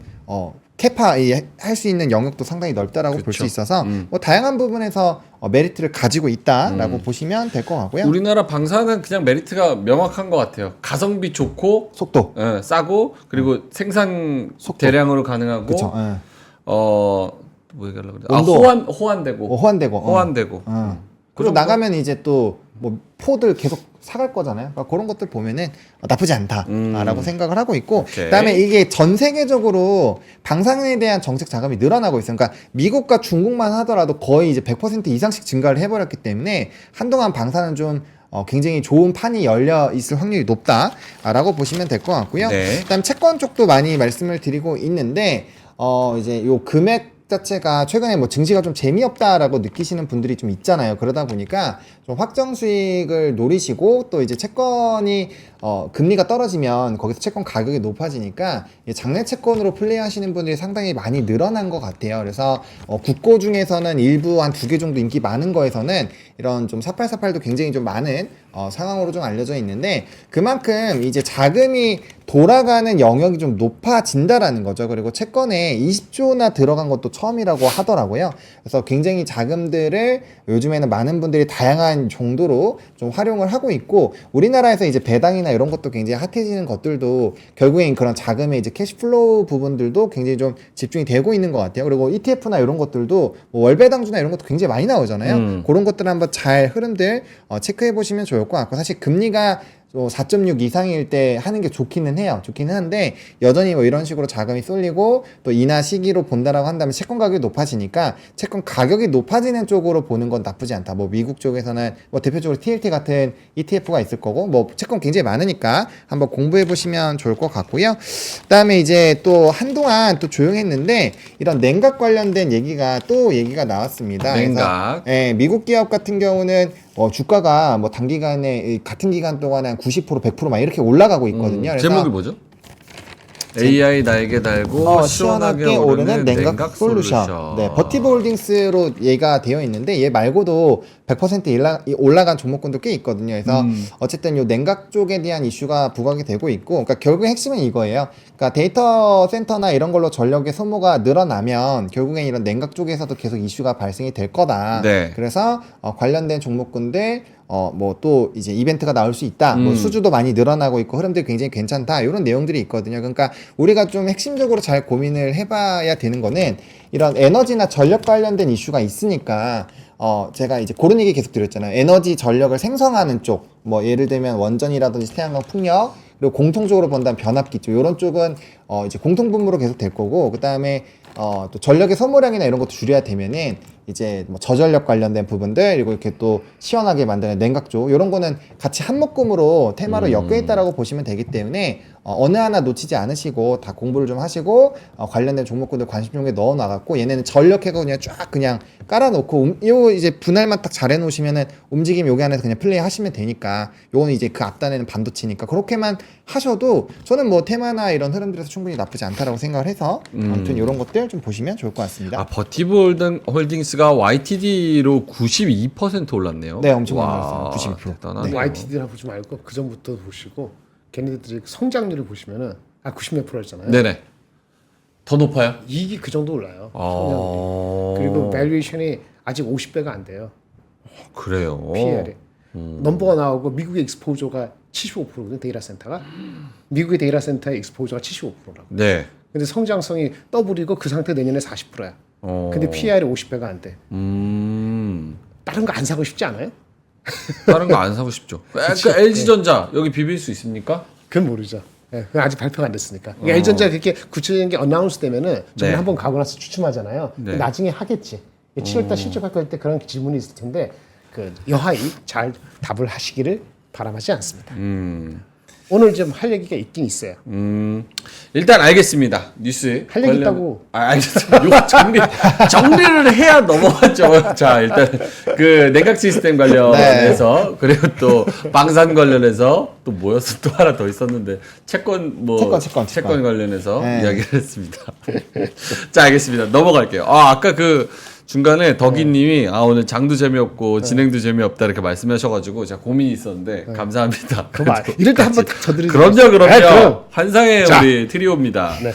캐파 할 수 있는 영역도 상당히 넓다라고 볼 수 그쵸. 있어서 뭐 다양한 부분에서 메리트를 가지고 있다라고 보시면 될 것 같고요. 우리나라 방산은 그냥 메리트가 명확한 것 같아요. 가성비 좋고 속도. 싸고 그리고 생산 속도. 대량으로 가능하고 그렇죠. 뭐 얘기하려고 그래? 온도. 호환되고 호환되고. 호환되고. 그리고 나가면 이제 또 뭐 포들 계속 사갈 거잖아요. 그러니까 그런 것들 보면은 나쁘지 않다라고 생각을 하고 있고, 오케이. 그다음에 이게 전 세계적으로 방산에 대한 정책 자금이 늘어나고 있어요. 그러니까 미국과 중국만 하더라도 거의 이제 100% 이상씩 증가를 해버렸기 때문에 한동안 방산은 좀 굉장히 좋은 판이 열려 있을 확률이 높다라고 보시면 될 것 같고요. 네. 그다음 채권 쪽도 많이 말씀을 드리고 있는데 이제 요 금액 자체가 최근에 뭐 증시가 좀 재미없다라고 느끼시는 분들이 좀 있잖아요. 그러다 보니까 좀 확정 수익을 노리시고 또 이제 채권이 금리가 떨어지면 거기서 채권 가격이 높아지니까 장내 채권으로 플레이하시는 분들이 상당히 많이 늘어난 것 같아요. 그래서 국고 중에서는 일부 한 2개 정도 인기 많은 거에서는 이런 좀 4848도 굉장히 좀 많은 상황으로 좀 알려져 있는데, 그만큼 이제 자금이 돌아가는 영역이 좀 높아진다라는 거죠. 그리고 채권에 20조나 들어간 것도 처음이라고 하더라고요. 그래서 굉장히 자금들을 요즘에는 많은 분들이 다양한 정도로 좀 활용을 하고 있고, 우리나라에서 이제 배당이나 이런 것도 굉장히 핫해지는 것들도 결국엔 그런 자금의 이제 캐시플로우 부분들도 굉장히 좀 집중이 되고 있는 것 같아요. 그리고 ETF나 이런 것들도 뭐 월배당주나 이런 것도 굉장히 많이 나오잖아요. 그런 것들 한번 잘 흐름들 체크해 보시면 좋을 것 같고, 사실 금리가 4.6 이상일 때 하는 게 좋기는 해요. 좋기는 한데 여전히 뭐 이런 식으로 자금이 쏠리고 또 인하 시기로 본다라고 한다면 채권 가격이 높아지니까 채권 가격이 높아지는 쪽으로 보는 건 나쁘지 않다. 뭐 미국 쪽에서는 뭐 대표적으로 TLT 같은 ETF가 있을 거고, 뭐 채권 굉장히 많으니까 한번 공부해 보시면 좋을 것 같고요. 그다음에 이제 또 한동안 또 조용했는데 이런 냉각 관련된 얘기가 나왔습니다. 냉각. 그래서 미국 기업 같은 경우는 주가가 뭐 단기간에 같은 기간 동안에 한 90% 100% 막 이렇게 올라가고 있거든요. 그래서 제목이 뭐죠? AI 날개 달고 시원하게 오르는 냉각 솔루션. 네, 버티브 홀딩스로 얘가 되어 있는데 얘 말고도 100% 올라간 종목군도 꽤 있거든요. 그래서 어쨌든 요 냉각 쪽에 대한 이슈가 부각이 되고 있고, 그러니까 결국 핵심은 이거예요. 그러니까 데이터 센터나 이런 걸로 전력의 소모가 늘어나면 결국엔 이런 냉각 쪽에서도 계속 이슈가 발생이 될 거다. 네. 그래서 관련된 종목군들 뭐 또 이제 이벤트가 나올 수 있다. 뭐 수주도 많이 늘어나고 있고 흐름들이 굉장히 괜찮다. 이런 내용들이 있거든요. 그러니까 우리가 좀 핵심적으로 잘 고민을 해봐야 되는 거는 이런 에너지나 전력 관련된 이슈가 있으니까 제가 이제 그런 얘기 계속 드렸잖아요. 에너지 전력을 생성하는 쪽, 뭐 예를 들면 원전이라든지 태양광 풍력, 그리고 공통적으로 본다면 변압기 쪽, 이런 쪽은 이제 공통분모로 계속 될 거고, 그 다음에 또 전력의 소모량이나 이런 것도 줄여야 되면은 이제 뭐 저전력 관련된 부분들, 그리고 이렇게 또 시원하게 만드는 냉각조, 이런 거는 같이 한 묶음으로 테마로 엮여 있다라고 보시면 되기 때문에 어느 하나 놓치지 않으시고 다 공부를 좀 하시고 관련된 종목군들 관심 종목에 넣어 나갔고, 얘네는 전력해가 그냥 쫙 그냥 깔아놓고 요 이제 분할만 딱 잘 해놓으시면은 움직임 여기 안에서 그냥 플레이 하시면 되니까, 요거는 이제 그 앞단에는 반도체니까 그렇게만 하셔도 저는 뭐 테마나 이런 흐름들에서 충분히 나쁘지 않다라고 생각을 해서 아무튼 이런 것들 좀 보시면 좋을 것 같습니다. 버티브 홀딩스가 YTD로 92% 올랐네요. 네, 엄청 와, 올랐어요. 92%. 대단하네요. YTD라 보지 말고 그 전부터 보시고 걔네들이 성장률을 보시면은 90몇 프로 했잖아요. 네네. 더 높아요? 이익이 그 정도 올라요. 성장률이. 그리고 밸류에이션이 아직 50배가 안 돼요. 그래요. PL이. 넘버가 나오고 미국의 익스포저가 75%거든, 데이터 센터가. 미국의 데이터 센터의 익스포저가 75%라고. 네. 근데 성장성이 더블이고 그 상태 내년에 40%야. 근데 PR이 50배가 안 돼. 다른 거 안 사고 싶지 않아요? 다른 거 안 사고 싶죠. 그러니까 LG전자 여기 비빌 수 있습니까? 그건 모르죠. 예, 그건 아직 발표가 안 됐으니까. 그러니까 L전자 그렇게 구체적인 게 어나운스 되면은 저는 네. 한번 가고 나서 추첨하잖아요. 네. 나중에 하겠지. 7월달 실적 발표할 때 그런 질문이 있을 텐데 그 여하이 잘 답을 하시기를 바람하지 않습니다. 오늘 좀 할 얘기가 있긴 있어요. 일단 알겠습니다. 뉴스 할 얘기 있다고. 알겠습니다. 요 정리를 해야 넘어갔죠. 자, 일단 그 냉각 시스템 관련해서 네. 그리고 또 방산 관련해서 또 뭐였어? 또 하나 더 있었는데 채권 채권 관련해서 네. 이야기를 했습니다. 자, 알겠습니다. 넘어갈게요. 아까 그 중간에 덕이님이 오늘 장도 재미없고 진행도 재미없다 이렇게 말씀하셔가지고 제가 고민이 있었는데 감사합니다. 이럴 때 한번 딱 저드리는 그럼요. 그럼. 환상의 자. 우리 트리오입니다. 네.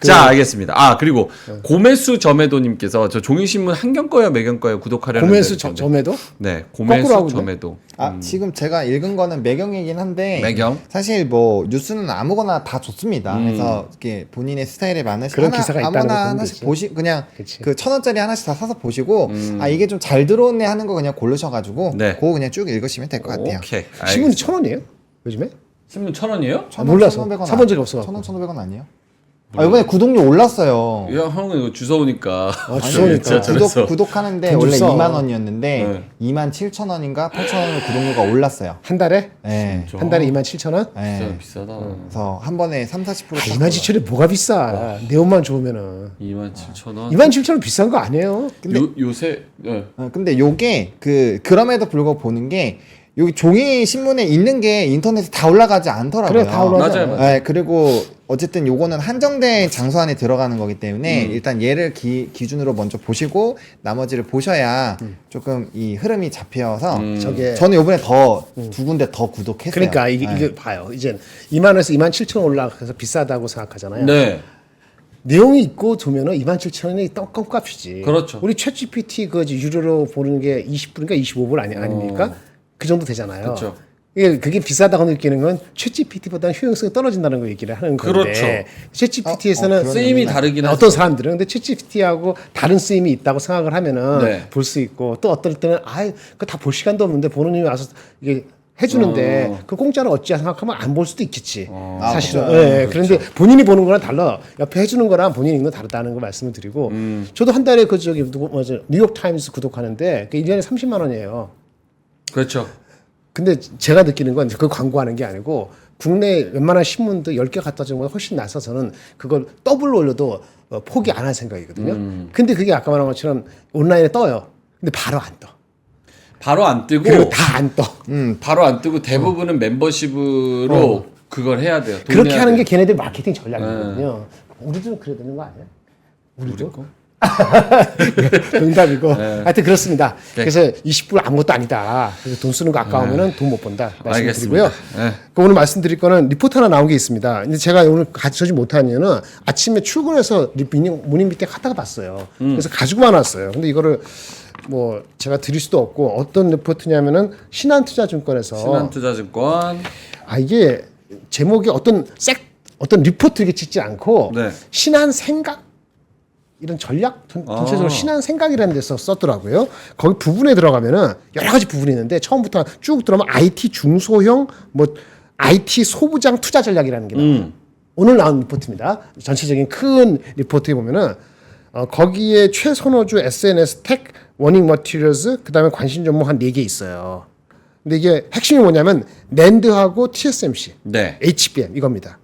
자, 알겠습니다. 아, 그리고 고매수 점매도님께서 저 종이신문 한경 거예요, 매경 거예요? 구독하려는 고매수 점에도 네, 거꾸로 하고 고매수 있네. 점매도. 지금 제가 읽은 거는 매경이긴 한데 매경? 사실 뭐 뉴스는 아무거나 다 좋습니다. 그래서 이게 본인의 스타일에 맞는 그런 기사가 있다는 거 아무나 보면 하나씩 되지. 보시 그냥 그치. 그 1,000원짜리 하나씩 다 사서 보시고 아 이게 좀 잘 들어오네 하는 거 그냥 고르셔가지고 네. 그거 그냥 쭉 읽으시면 될 것 같아요. 오케이. 신문이 1,000원이에요? 요즘에? 신문 1,000원이에요? 몰라서. 1,500원 사본 적이 없어. 1,000원, 1,500원 아니에요? 아 이번에 구독료 올랐어요. 야, 형은 이거 주워오니까. 아, 주소니까. 진짜 저랬어. 구독하는데 돈 원래 줬어. 2만 원이었는데 네. 27,000원인가 8,000원으로 구독료가 올랐어요. 한 달에? 네. 한 달에 27,000원? 네. 비싸다. 그래서 한 번에 30-40% 아, 27,000원이 뭐가 비싸. 내 옷만 좋으면은. 27,000원. 27,000원 비싼 거 아니에요? 요새 네. 근데 요게 그럼에도 불구하고 보는 게 여기 종이 신문에 있는 게 인터넷에 다 올라가지 않더라고요. 그래, 다 올라가죠. 맞아요. 네, 그리고 어쨌든 요거는 한정된 장소 안에 들어가는 거기 때문에 일단 얘를 기준으로 먼저 보시고 나머지를 보셔야 조금 이 흐름이 잡혀서 저게 저는 요번에 더 두 군데 더 구독했어요. 그러니까 이게 봐요. 이제 2만 원에서 27,000원 올라가서 비싸다고 생각하잖아요. 네. 내용이 있고 두면은 27,000원이 떡값이지. 그렇죠. 우리 챗 GPT 그 유료로 보는 게 20불인가 25불 아닙니까? 그 정도 되잖아요. 그렇죠. 그게 비싸다고 느끼는 건 챗GPT보다 효용성이 떨어진다는 거 얘기를 하는 건데 그렇죠. 챗GPT에서는 쓰임이 다르긴 하죠. 어떤 사람들은 근데 챗GPT하고 다른 쓰임이 있다고 생각을 하면은 네. 볼 수 있고 또 어떨 때는 그거 다 볼 시간도 없는데 보는 님이 와서 이게 해주는데 그 공짜로 어찌 생각하면 안 볼 수도 있겠지 사실은. 그렇죠. 예, 그런데 본인이 보는 거랑 달라. 옆에 해주는 거랑 본인이 읽는 거 다르다는 거 말씀을 드리고 저도 한 달에 그 저기 뉴욕 타임스 구독하는데 그 1년에 30만 원이에요. 그렇죠. 근데 제가 느끼는 건 그 광고하는 게 아니고 국내 웬만한 신문도 10개 갖다 주는 것보다 훨씬 나서 저는 그걸 더블로 올려도 포기 안 할 생각이거든요. 근데 그게 아까 말한 것처럼 온라인에 떠요. 근데 바로 안 떠. 바로 안 뜨고 그리고 다 안 떠. 바로 안 뜨고 대부분은 멤버십으로 그걸 해야 돼요. 돈 그렇게 내야 하는 돼요. 게 걔네들 마케팅 전략이거든요. 우리도 그래야 되는 거 아니야? 우리도? 농담이고. 하여튼 그렇습니다. 네. 그래서 20불 아무것도 아니다. 그래서 돈 쓰는 거 아까우면 돈 못 번다. 말씀드리고요. 알겠습니다. 네. 그 오늘 말씀드릴 거는 리포트 하나 나온 게 있습니다. 근데 제가 오늘 가져오지 못한 이유는 아침에 출근해서 모닝 미팅 하다가 봤어요. 그래서 가지고만 왔어요. 근데 이거를 뭐 제가 드릴 수도 없고 어떤 리포트냐면은 신한투자증권에서 신한투자증권. 이게 제목이 어떤 리포트 이렇게 찍지 않고 네. 신한 생각 이런 전략 전체적으로 신한 생각이라는 데서 썼더라고요. 거기 부분에 들어가면은 여러 가지 부분이 있는데 처음부터 쭉 들어가면 IT 중소형 뭐 IT 소부장 투자 전략이라는 게 나와요. 오늘 나온 리포트입니다. 전체적인 큰 리포트에 보면은 거기에 최선호주 SNS 텍 워닝 머티리얼즈 그다음에 관심 종목 한 4개 있어요. 근데 이게 핵심이 뭐냐면 낸드하고 TSMC, 네. HBM 이겁니다.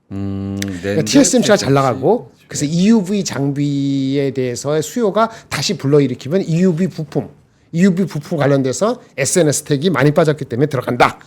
네. TSMC가 잘 나가고 그래서 EUV 장비에 대해서의 수요가 다시 불러일으키면 EUV 부품 관련돼서 SNS 텍이 많이 빠졌기 때문에 들어간다.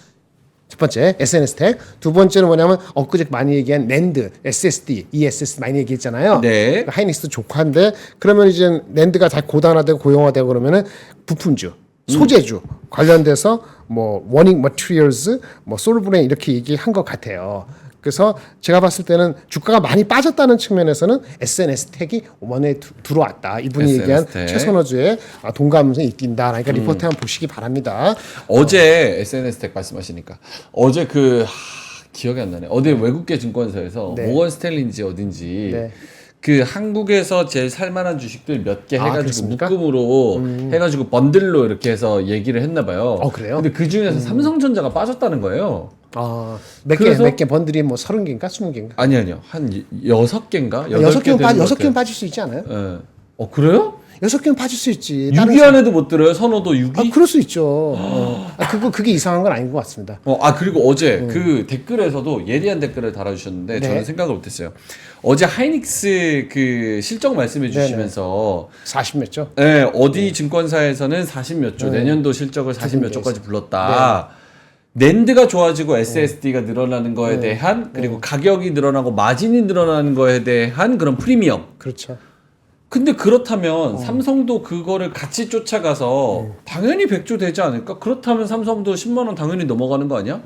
첫 번째 SNS 텍. 두 번째는 뭐냐면 엊그제 많이 얘기한 낸드, SSD, ESS 많이 얘기했잖아요. 네. 하이닉스 조카인데 그러면 이제 낸드가 다 고단화되고 고용화되고 그러면은 부품주, 소재주 관련돼서 뭐 워닝 머티리얼즈, 뭐 솔브레인 이렇게 얘기한 것 같아요. 그래서 제가 봤을 때는 주가가 많이 빠졌다는 측면에서는 SNS 텍이 원에 들어왔다. 이분이 SNS 얘기한 텍. 최선호주의 동감성이 있긴다. 그러니까 리포트 한번 보시기 바랍니다. 어제 SNS 텍 말씀하시니까 어제 기억이 안 나네. 어디 외국계 증권사에서 네. 모건 스탠리인지 어딘지 네. 그 한국에서 제일 살만한 주식들 몇 개 해가지고 그렇습니까? 묶음으로 해가지고 번들로 이렇게 해서 얘기를 했나 봐요. 그래요? 근데 그 중에서 삼성전자가 빠졌다는 거예요. 몇 개 번들이 뭐 30개인가 20개인가? 아니요. 한 6개인가? 6개는 빠질 수 있지 않아요? 예. 그래요? 6개는 빠질 수 있지. 6위 안에도 못 들어요? 선호도 6위? 그럴 수 있죠. 그게 이상한 건 아닌 것 같습니다. 그리고 어제 그 댓글에서도 예리한 댓글을 달아주셨는데 네. 저는 생각을 못했어요. 어제 하이닉스 그 실적 말씀해 주시면서 40몇 조? 어디 증권사에서는 40몇 조, 내년도 실적을 40몇 조까지 불렀다. 낸드가 좋아지고 SSD가 늘어나는 거에 대한 그리고 가격이 늘어나고 마진이 늘어나는 거에 대한 그런 프리미엄. 그렇죠. 근데 그렇다면 삼성도 그거를 같이 쫓아가서 당연히 100조 되지 않을까? 그렇다면 삼성도 10만 원 당연히 넘어가는 거 아니야?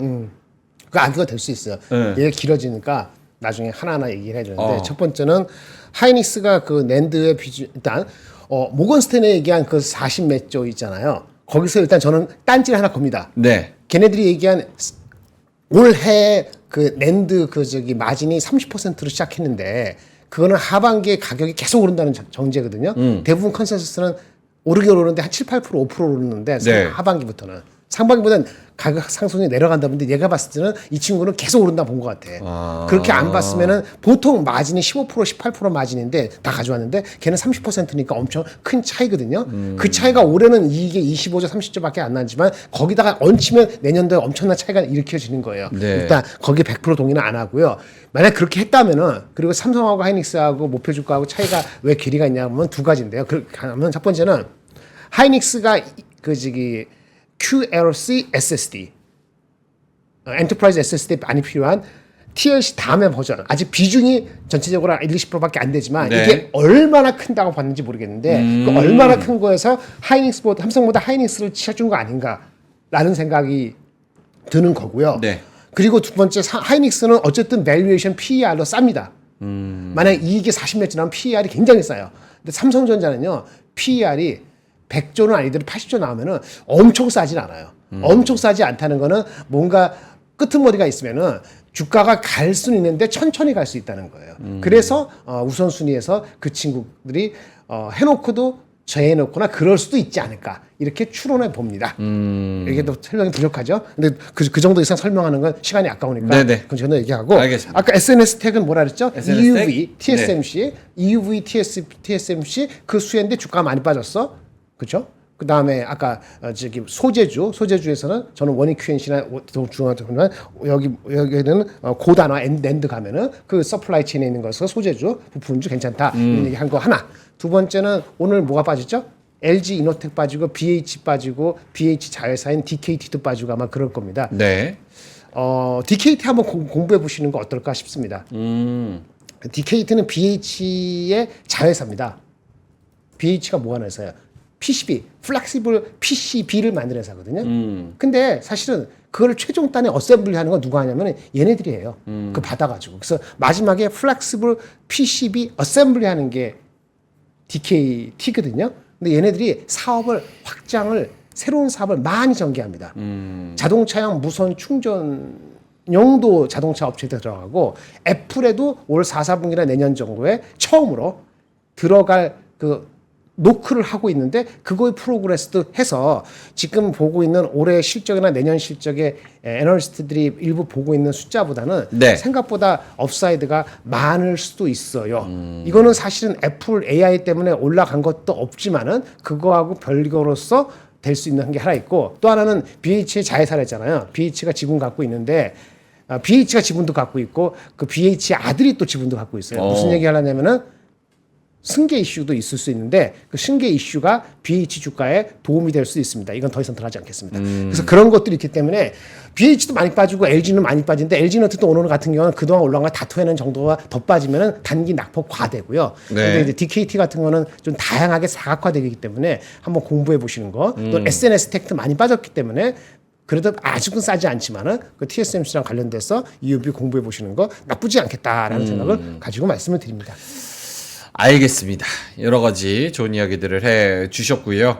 그거 될 수 있어요. 네. 얘가 길어지니까 나중에 하나하나 얘기를 해야 되는데 첫 번째는 하이닉스가 그 낸드의 비중 일단 모건 스탠에 얘기한 그 40 몇 조 있잖아요. 거기서 일단 저는 딴지를 하나 겁니다. 네. 걔네들이 얘기한 올해 그 낸드 그 저기 마진이 30%로 시작했는데 그거는 하반기에 가격이 계속 오른다는 정제거든요. 대부분 컨센서스는 오르긴 오르는데 한 7, 8% 5% 오르는데 네. 하반기부터는 상반기보다는 가격 상승이 내려간다 본데 얘가 봤을 때는 이 친구는 계속 오른다 본 것 같아. 그렇게 안 봤으면은 보통 마진이 15% 18% 마진인데 다 가져왔는데 걔는 30%니까 엄청 큰 차이거든요. 그 차이가 올해는 이게 25조 30조밖에 안 나지만 거기다가 얹히면 내년도에 엄청난 차이가 일으켜지는 거예요. 네. 일단 거기에 100% 동의는 안 하고요. 만약 그렇게 했다면은 그리고 삼성하고 하이닉스하고 목표 주가하고 차이가 왜 길이가 있냐면 두 가지인데요. 그렇게 하면 첫 번째는 하이닉스가 그 저기 QLC SSD, 엔터프라이즈 SSD 많이 필요한 TLC 다음에 버전. 아직 비중이 전체적으로 1, 20%밖에 안 되지만 네. 이게 얼마나 큰다고 봤는지 모르겠는데 그 얼마나 큰 거에서 하이닉스보다 삼성보다 하이닉스를 치켜준 거 아닌가라는 생각이 드는 거고요. 네. 그리고 두 번째 하이닉스는 어쨌든 밸류에이션 PER로 쌉니다. 만약 이익이 40몇 조 나오면 PER이 굉장히 싸요. 근데 삼성전자는요 PER이 100조는 아니더라도 80조 나오면은 엄청 싸진 않아요. 엄청 싸지 않다는 거는 뭔가 끄트머리가 있으면은 주가가 갈 수는 있는데 천천히 갈 수 있다는 거예요. 그래서 우선순위에서 그 친구들이 해놓고도 저해놓거나 그럴 수도 있지 않을까 이렇게 추론해 봅니다. 이게 또 설명이 부족하죠. 근데 그 정도 이상 설명하는 건 시간이 아까우니까 네네. 그건 저는 얘기하고 알겠습니다. 아까 SNS 택은 뭐라 그랬죠? SNS EUV, 택? TSMC, EUV, TSMC 그 수혜인데 주가 많이 빠졌어. 그렇죠? 그 다음에 아까 저기 소재주에서는 저는 원익 QNC나 중요하지만 여기는 고단화 낸드 가면은 그 서플라이 체인에 있는 것에서 소재주 부품주 괜찮다 이런 얘기 한 거 하나. 두 번째는 오늘 뭐가 빠졌죠? LG 이노텍 빠지고 BH 빠지고 BH 자회사인 DKT도 빠지고 아마 그럴 겁니다. 네. DKT 한번 공부해 보시는 거 어떨까 싶습니다. DKT는 BH의 자회사입니다. BH가 뭐 하는 회사예요? PCB, 플렉시블 PCB를 만드는 회사거든요. 근데 사실은 그걸 최종단에 어셈블리 하는 건 누가 하냐면 얘네들이 해요. 그 받아가지고. 그래서 마지막에 플렉시블 PCB 어셈블리 하는 게 DKT거든요. 근데 얘네들이 사업을 확장을 새로운 사업을 많이 전개합니다. 자동차용 무선 충전용도 자동차 업체에 들어가고 애플에도 올 4, 4분기나 내년 정도에 처음으로 들어갈 그 노크를 하고 있는데 그거의 프로그레스도 해서 지금 보고 있는 올해 실적이나 내년 실적의 애널리스트들이 일부 보고 있는 숫자보다는 네. 생각보다 업사이드가 많을 수도 있어요. 이거는 사실은 애플 AI 때문에 올라간 것도 없지만은 그거하고 별개로서 될 수 있는 게 하나 있고 또 하나는 BH의 자회사랬잖아요. BH가 지분 갖고 있는데 BH가 지분도 갖고 있고 그 BH의 아들이 또 지분도 갖고 있어요. 무슨 얘기 하려냐면은 승계 이슈도 있을 수 있는데 그 승계 이슈가 BH 주가에 도움이 될 수 있습니다. 이건 더 이상 들어가지 않겠습니다. 그래서 그런 것들이 있기 때문에 BH도 많이 빠지고 LG는 많이 빠지는데 LG는 어쨌든 오늘 같은 경우는 그동안 올라온 거 다투해낸 정도가 더 빠지면은 단기 낙폭 과되고요. 네. 근데 이제 DKT 같은 거는 좀 다양하게 사각화되기 때문에 한번 공부해 보시는 거. 또 SNS 텍도 많이 빠졌기 때문에 그래도 아직은 싸지 않지만은 그 TSMC랑 관련돼서 EUV 공부해 보시는 거 나쁘지 않겠다라는 생각을 가지고 말씀을 드립니다. 알겠습니다. 여러 가지 좋은 이야기들을 해 주셨고요.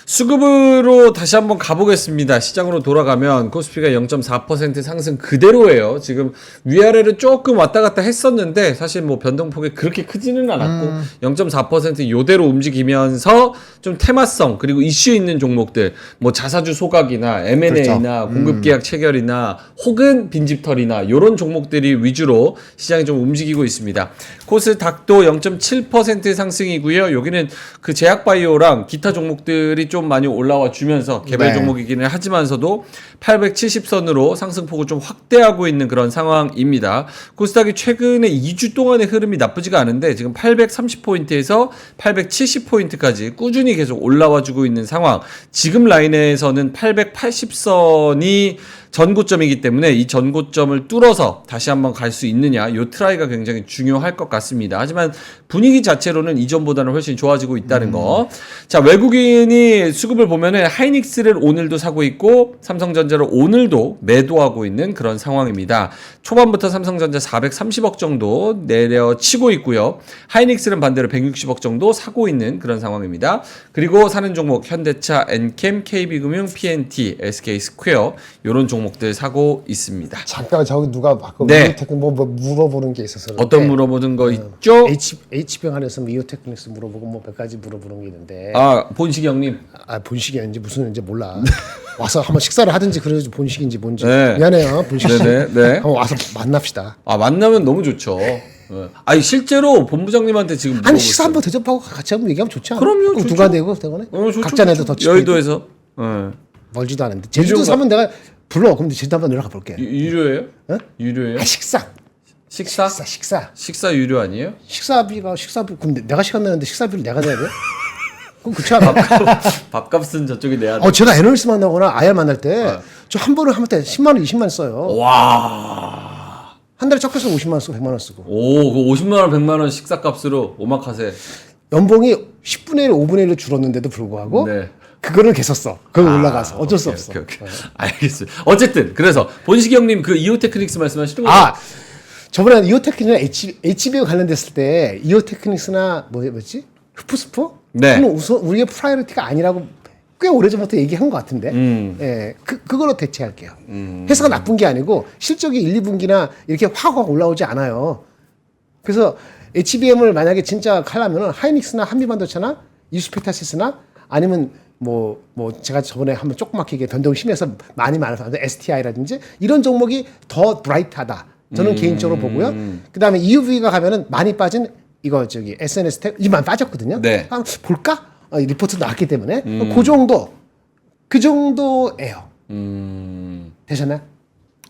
수급으로 다시 한번 가보겠습니다. 시장으로 돌아가면 코스피가 0.4% 상승 그대로예요. 지금 위아래를 조금 왔다 갔다 했었는데 사실 뭐 변동폭이 그렇게 크지는 않았고 0.4% 요대로 움직이면서 좀 테마성 그리고 이슈 있는 종목들 뭐 자사주 소각이나 M&A나 공급계약 체결이나 혹은 빈집털이나 요런 종목들이 위주로 시장이 좀 움직이고 있습니다. 코스닥도 0.7% 상승이고요. 여기는 그 제약바이오랑 기타 종목들이 좀 많이 올라와 주면서 개별 네. 종목이기는 하지만서도 870선으로 상승폭을 좀 확대하고 있는 그런 상황입니다. 코스닥이 최근에 2주 동안의 흐름이 나쁘지가 않은데 지금 830포인트에서 870포인트까지 꾸준히 계속 올라와 주고 있는 상황. 지금 라인에서는 880선이 전고점이기 때문에 이 전고점을 뚫어서 다시 한번 갈 수 있느냐 요 트라이가 굉장히 중요할 것 같습니다. 하지만 분위기 자체로는 이전보다는 훨씬 좋아지고 있다는 거. 자, 외국인이 수급을 보면은 하이닉스를 오늘도 사고 있고 삼성전자 삼성전자를 오늘도 매도하고 있는 그런 상황입니다. 초반부터 삼성전자 430억 정도 내려치고 있고요. 하이닉스는 반대로 160억 정도 사고 있는 그런 상황입니다. 그리고 사는 종목 현대차, 엔캠, KB금융, PNT, SK스퀘어 이런 종목들 사고 있습니다. 잠깐 저기 누가 바꿔 네. 뭐 물어보는 게 있어서 어떤 물어보는 거 있죠? H병원에서 뭐 이오테크닉스 물어보고 뭐 몇 가지 물어보는 게 있는데 아, 본식이 형님. 본식이었는지 무슨인지 몰라. 와서 한번 식사를 하든지 그래야지 본식인지 뭔지. 네. 미안해요 본식 씨. 네. 한번 와서 만납시다. 아, 만나면 너무 좋죠. 아니 실제로 본부장님한테 지금 아니 식사 한번 대접하고 같이 한번 얘기하면 좋지 않아? 그럼요, 꼭 좋죠. 누가 내고 대거네. 좋죠, 각자 내도 더 치고 있고. 여의도에서. 멀지도 않은데 제주도 유료가- 사면 내가 불러. 그럼 제주도 한번 내려가 볼게. 유료예요? 어? 유료예요? 아 식사. 식사? 식사 유료 아니에요? 식사비 근데 내가 시간 내는데 식사비를 내가 내야 돼? 그럼 그렇지 않아? 밥값은 저쪽이 내야 돼. 제가 애널리스트 만나거나 IR 만날 때 저 한 번에 할 때 10만 원, 20만 원 써요. 와. 한 달에 적혀서 50만 원 쓰고 100만 원 쓰고. 오, 그 50만 원, 100만 원 식사값으로 오마카세. 연봉이 10분의 1, 5분의 1로 줄었는데도 불구하고 네. 그거를 계속 써. 그거 올라가서 어쩔 수 없어. 오케이. 알겠습니다. 어쨌든 그래서 본식이 형님 그 이오테크닉스 말씀하시는 거죠? 저번에 이오테크닉이나 HB에 관련됐을 때 이오테크닉스나 뭐지? 흡프스포? 네. 그건 우선 우리의 프라이어리티가 아니라고 꽤 오래전부터 얘기한 것 같은데. 예, 그걸로 대체할게요. 회사가 나쁜 게 아니고 실적이 1, 2분기나 이렇게 확 올라오지 않아요. 그래서 HBM을 만약에 진짜 하려면은 하이닉스나 한미반도체나 이수페타시스나 아니면 뭐 제가 저번에 한번 조그맣게 변동이 심해서 많이 말했었는데 STI라든지 이런 종목이 더 브라이트하다. 저는 개인적으로 보고요. 그다음에 EUV가 가면은 많이 빠진 이거 저기 SNS 탭 이만 빠졌거든요. 네. 한번 볼까? 리포트 나왔기 때문에 그 정도예요. 되셨나요?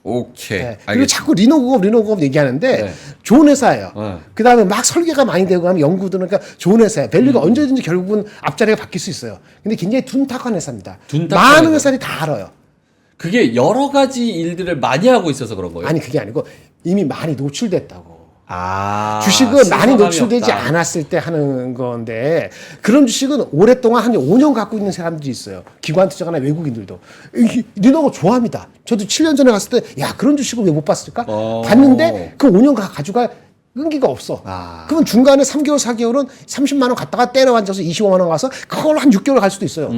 오케이. 네. 그리고 알겠습니다. 자꾸 리노공업 얘기하는데 네. 좋은 회사예요. 네. 그다음에 막 설계가 많이 되고 하면 연구도 그러니까 좋은 회사예요. 밸류가 언제든지 결국은 앞자리가 바뀔 수 있어요. 근데 굉장히 둔탁한 회사입니다. 둔탁한 많은 회사. 회사들이 다 알아요. 그게 여러 가지 일들을 많이 하고 있어서 그런 거예요. 아니 그게 아니고 이미 많이 노출됐다고. 주식은 주식은 많이 노출되지 않았을 때 하는 건데 그런 주식은 오랫동안 한 5년 갖고 있는 사람들이 있어요. 기관 투자가나 외국인들도. 리노가 좋아합니다. 저도 7년 전에 갔을 때 야 그런 주식을 왜 못 봤을까? 봤는데 그 5년 가지고 끈기가 없어. 그러면 중간에 3개월, 4개월은 30만 원 갔다가 때려 앉아서 25만 원 가서 그걸로 한 6개월 갈 수도 있어요.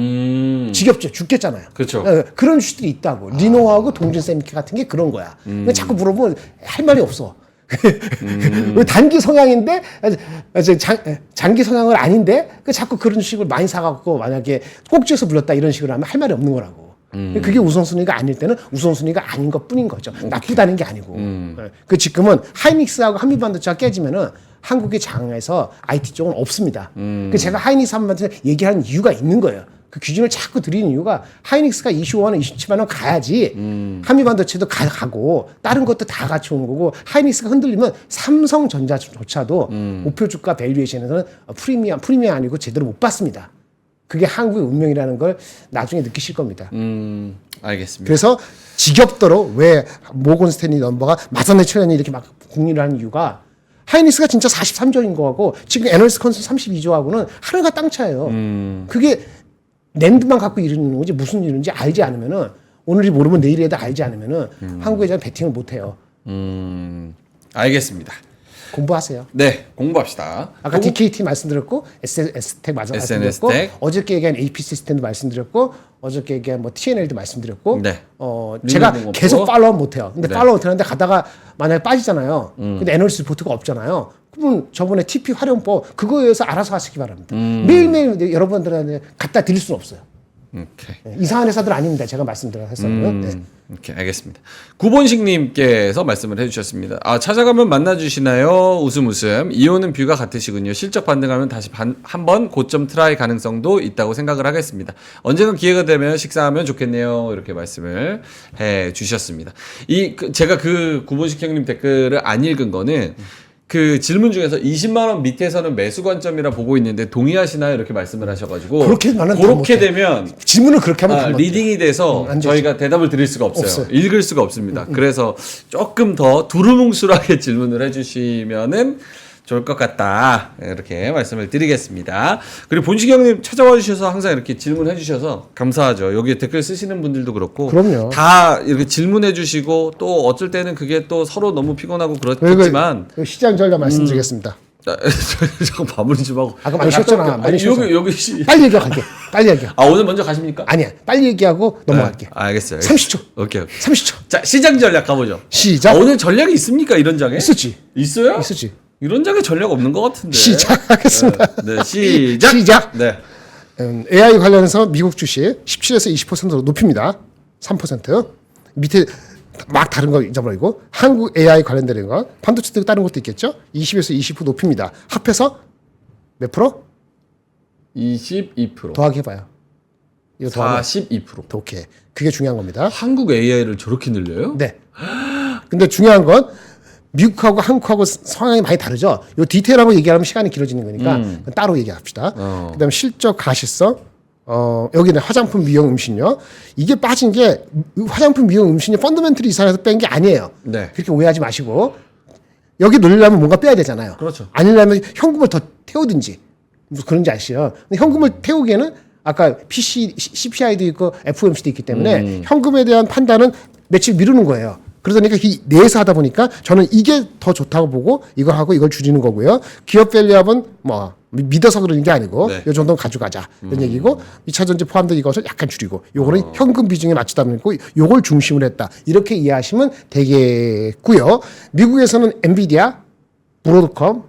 지겹죠. 죽겠잖아요. 그렇죠. 그런 주식들이 있다고. 리노하고 동진세미키 같은 게 그런 거야. 근데 자꾸 물어보면 할 말이 없어. 단기 성향인데 장기 성향은 아닌데 자꾸 그런 식으로 많이 사갖고 만약에 꼭지에서 불렀다 이런 식으로 하면 할 말이 없는 거라고. 그게 우선순위가 아닐 때는 우선순위가 아닌 것 뿐인 거죠. 나쁘다는 게 아니고. 그 지금은 하이닉스하고 한미반도체가 깨지면은 한국의 장에서 IT 쪽은 없습니다. 그 제가 하이닉스 한미반도체 얘기하는 이유가 있는 거예요. 그 기준을 자꾸 드리는 이유가 하이닉스가 25만 원, 27만 원 가야지 한미반도체도 가고 다른 것도 다 같이 오는 거고 하이닉스가 흔들리면 삼성전자조차도 목표 주가 밸류에이션에서는 프리미엄 아니고 제대로 못 받습니다. 그게 한국의 운명이라는 걸 나중에 느끼실 겁니다. 알겠습니다. 그래서 지겹도록 왜 모건 스탠리 넘버가 마산의 최연이 이렇게 막 공유를 하는 이유가 하이닉스가 진짜 43조인 거하고 지금 애널리스트 컨센 32조하고는 하늘과 땅 차예요. 그게 랜드만 갖고 이러는 거지 무슨 일인지 알지 않으면은 오늘이 모르면 내일이라도 알지 않으면은 한국에 대한 배팅을 못 해요. 알겠습니다. 공부하세요. 네, 공부합시다. 아까 DKT 말씀드렸고 SNS텍 말씀드렸고 어저께 얘기한 AP 시스템도 말씀드렸고 어저께 얘기한 뭐 TNL도 말씀드렸고 네. 제가 리노공업도. 계속 팔로우 못 해요. 근데 네. 팔로우 못 하는데 가다가 만약에 빠지잖아요. 근데 애널리스트 리포트가 없잖아요. 그러면 저번에 TP 활용법 그거에 의해서 알아서 하시기 바랍니다. 매일매일 여러분들한테 갖다 드릴 수는 없어요. 오케이. 이상한 회사들 아닙니다. 제가 말씀드렸었어요. 네. 오케이, 알겠습니다. 구본식님께서 말씀을 해주셨습니다. 찾아가면 만나주시나요? 웃음. 이오는 뷰가 같으시군요. 실적 반등하면 다시 한번 고점 트라이 가능성도 있다고 생각을 하겠습니다. 언젠가 기회가 되면 식사하면 좋겠네요. 이렇게 말씀을 해주셨습니다. 제가 그 구본식 형님 댓글을 안 읽은 거는 그 질문 중에서 20만 원 밑에서는 매수 관점이라 보고 있는데 동의하시나요? 이렇게 말씀을 하셔가지고 그렇게 말은 그렇게 되면 질문을 그렇게 하면 다 리딩이 돼서 안 되죠. 저희가 대답을 드릴 수가 없어요. 없어요. 읽을 수가 없습니다. 그래서 조금 더 두루뭉술하게 질문을 해주시면은 좋을 것 같다. 이렇게 말씀을 드리겠습니다. 그리고 본식이 형님 찾아와 주셔서 항상 이렇게 질문해 주셔서 감사하죠. 여기 댓글 쓰시는 분들도 그렇고 그럼요. 다 이렇게 질문해 주시고 또 어쩔 때는 그게 또 서로 너무 피곤하고 그렇겠지만 시장 전략 말씀드리겠습니다. 잠깐 마무리 좀 하고 아까 많이 쉬었잖아. 많이 쉬었어. 여기 빨리 얘기할게. 빨리 얘기해. 아 오늘 먼저 가십니까? 아니야. 빨리 얘기하고 넘어갈게. 알겠어요. 30초. 오케이. 30초. 자 시장 전략 가보죠. 시작. 오늘 전략이 있습니까 이런 장에? 있었지. 있어요? 있었지. 이런 장에 전략 없는 것 같은데. 시작하겠습니다. 네, 시작. 시작. 네. AI 관련해서 미국 주식 17에서 20%로 높입니다. 3%. 밑에 막 다른 거 잊어버리고 한국 AI 관련된 거 반도체 등 다른 것도 있겠죠. 20에서 20% 높입니다. 합해서 몇 프로? 22%. 더하기 해봐요. 이거 더하면 42%. 오케이. 그게 중요한 겁니다. 한국 AI를 저렇게 늘려요? 네. 근데 중요한 건 미국하고 한국하고 성향이 많이 다르죠. 요 디테일하고 얘기하면 시간이 길어지는 거니까 따로 얘기합시다. 그다음에 실적 가시성, 여기는 화장품, 미용, 음식료. 이게 빠진 게 화장품, 미용, 음식료 펀더멘털이 이상해서 뺀 게 아니에요. 네. 그렇게 오해하지 마시고 여기 늘리려면 뭔가 빼야 되잖아요. 그렇죠. 아니려면 현금을 더 태우든지 무슨 그런지 아시죠? 근데 현금을 태우기에는 아까 CPI도 있고 FOMC도 있기 때문에 현금에 대한 판단은 며칠 미루는 거예요. 그러다 이 내에서 하다 보니까 저는 이게 더 좋다고 보고 이걸 하고 이걸 줄이는 거고요. 기업 밸류업은 뭐 믿어서 그러는 게 아니고 네. 이 정도는 가져가자 이런 얘기고 2차 전지 포함된 이것을 약간 줄이고 요거는 현금 비중에 맞추다 보니까 요걸 중심으로 했다. 이렇게 이해하시면 되겠고요. 미국에서는 엔비디아, 브로드컴,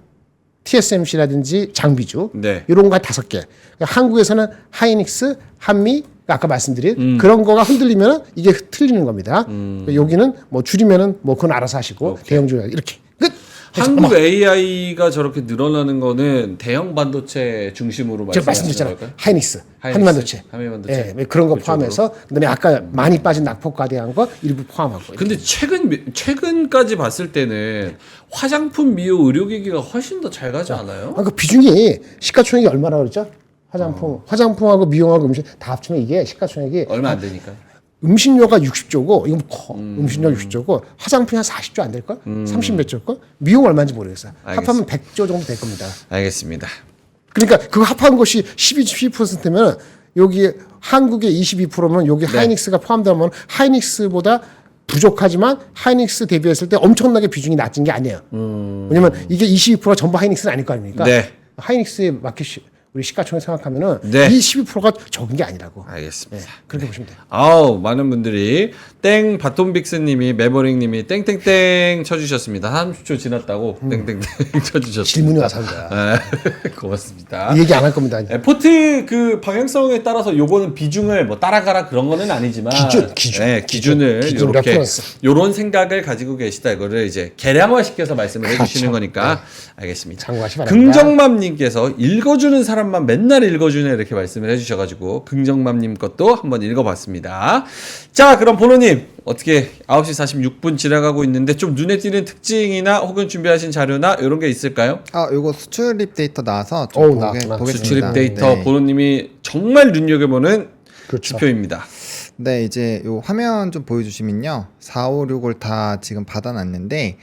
TSMC라든지 장비주 네. 이런 거 5개. 한국에서는 하이닉스, 한미 아까 말씀드린 그런 거가 흔들리면 이게 틀리는 겁니다. 여기는 뭐 줄이면은 뭐 그건 알아서 하시고 대형주 이렇게 끝. 한국 AI가 저렇게 늘어나는 거는 대형 반도체 중심으로 제가 말씀하시는 말씀드렸잖아요. 걸까요? 하이닉스, 하이닉스, 한반도체. 한미반도체. 예, 그런 거 그쪽으로. 포함해서 그다음에 아까 많이 빠진 낙폭과대한 거 일부 포함하고. 근데 최근까지 봤을 때는 화장품, 미용, 의료기기가 훨씬 더 잘 가지 않아요? 그 비중이 시가총액이 얼마나 그랬죠? 화장품하고 미용하고 음식 다 합치면 이게 시가총액이 얼마 안 되니까. 음식료가 60조고 이건 커. 음식료 60조고 화장품이 한 40조 안 될걸? 30몇 조걸? 미용 얼마인지 모르겠어요. 합하면 100조 정도 될 겁니다. 알겠습니다. 그러니까 그거 합한 것이 12%면 여기 한국의 22%면 여기 네. 하이닉스가 포함되면 하이닉스보다 부족하지만 하이닉스 대비했을 때 엄청나게 비중이 낮은 게 아니에요. 왜냐면 이게 22%가 전부 하이닉스는 아닐 거 아닙니까? 네. 하이닉스의 마켓 우리 시가총액 생각하면은 네. 이 12%가 적은 게 아니라고. 알겠습니다. 그렇게 보시면 돼요. 아우 많은 분들이 땡 바톤빅스님이 메버릭님이 땡땡땡 쳐주셨습니다. 30초 지났다고 땡땡땡 쳐주셨습니다. 질문이 와서 한 거야. 네, 고맙습니다. 이 얘기 안 할 겁니다. 네, 포트 그 방향성에 따라서 요거는 비중을 뭐 따라가라 그런 거는 아니지만 기준. 네, 기준을 기준 이렇게 레퍼런스. 요런 생각을 가지고 계시다 이거를 이제 계량화시켜서 말씀을 해주시는 거니까 알겠습니다. 참고하시 바랍니다. 긍정맘님께서 읽어주는 사람만 맨날 읽어주네 이렇게 말씀을 해주셔가지고 긍정맘님 것도 한번 읽어봤습니다. 자 그럼 보노님 어떻게 9시 46분 지나가고 있는데 좀 눈에 띄는 특징이나 혹은 준비하신 자료나 이런 게 있을까요? 요거 수출입 데이터 나와서 좀 나왔구나. 보겠습니다. 수출입 데이터 네. 보노님이 정말 눈여겨보는 그렇죠. 지표입니다. 네, 이제 요 화면 좀 보여주시면요. 4, 5, 6을 다 지금 받아놨는데,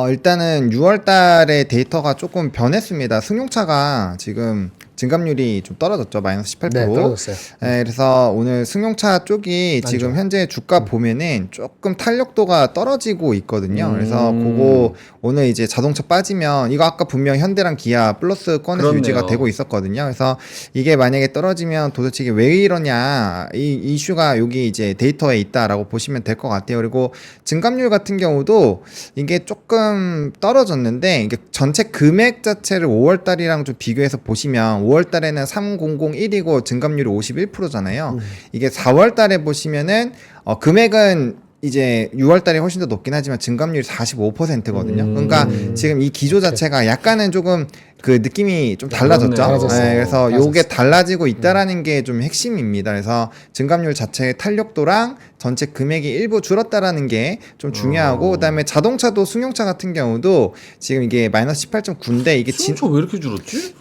일단은 6월 달에 데이터가 조금 변했습니다. 승용차가 지금 증감률이 좀 떨어졌죠. 마이너스 18%. 네, 떨어졌어요. 네, 그래서 오늘 승용차 쪽이 지금 현재 주가 보면은 조금 탄력도가 떨어지고 있거든요. 그래서 그거 오늘 이제 자동차 빠지면 이거 아까 분명 현대랑 기아 플러스 건에서 그렇네요. 유지가 되고 있었거든요. 그래서 이게 만약에 떨어지면 도대체 이게 왜 이러냐 이 이슈가 여기 이제 데이터에 있다라고 보시면 될 것 같아요. 그리고 증감률 같은 경우도 이게 조금 떨어졌는데 이게 전체 금액 자체를 5월 달이랑 좀 비교해서 보시면 5월 달에는 3001이고 증감률이 51%잖아요. 이게 4월 달에 보시면은 금액은 이제 6월 달에 훨씬 더 높긴 하지만 증감률이 45%거든요. 그러니까 지금 이 기조 자체가 약간은 조금 그 느낌이 좀 달라졌죠. 달라졌어요. 네, 그래서 달라졌어요. 요게 달라지고 있다라는 게 좀 핵심입니다. 그래서 증감률 자체의 탄력도랑 전체 금액이 일부 줄었다라는 게 좀 중요하고 그다음에 자동차도 승용차 같은 경우도 지금 이게 마이너스 18.9인데 이게 승용차 왜 이렇게 줄었지?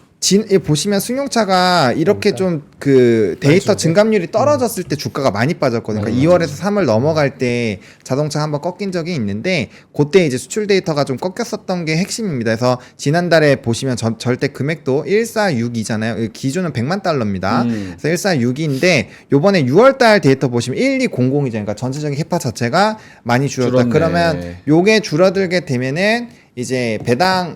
보시면 승용차가 이렇게 좀 그 데이터 증감률이 떨어졌을 때 주가가 많이 빠졌거든요. 그러니까 2월에서 3월 넘어갈 때 자동차 한번 꺾인 적이 있는데 그때 이제 수출 데이터가 좀 꺾였었던 게 핵심입니다. 그래서 지난달에 보시면 절대 금액도 1462잖아요. 기준은 100만 달러입니다. 그래서 1462인데 요번에 6월달 데이터 보시면 1200이잖아요. 그러니까 전체적인 캐파 자체가 많이 줄었다. 줄었네. 그러면 요게 줄어들게 되면은 이제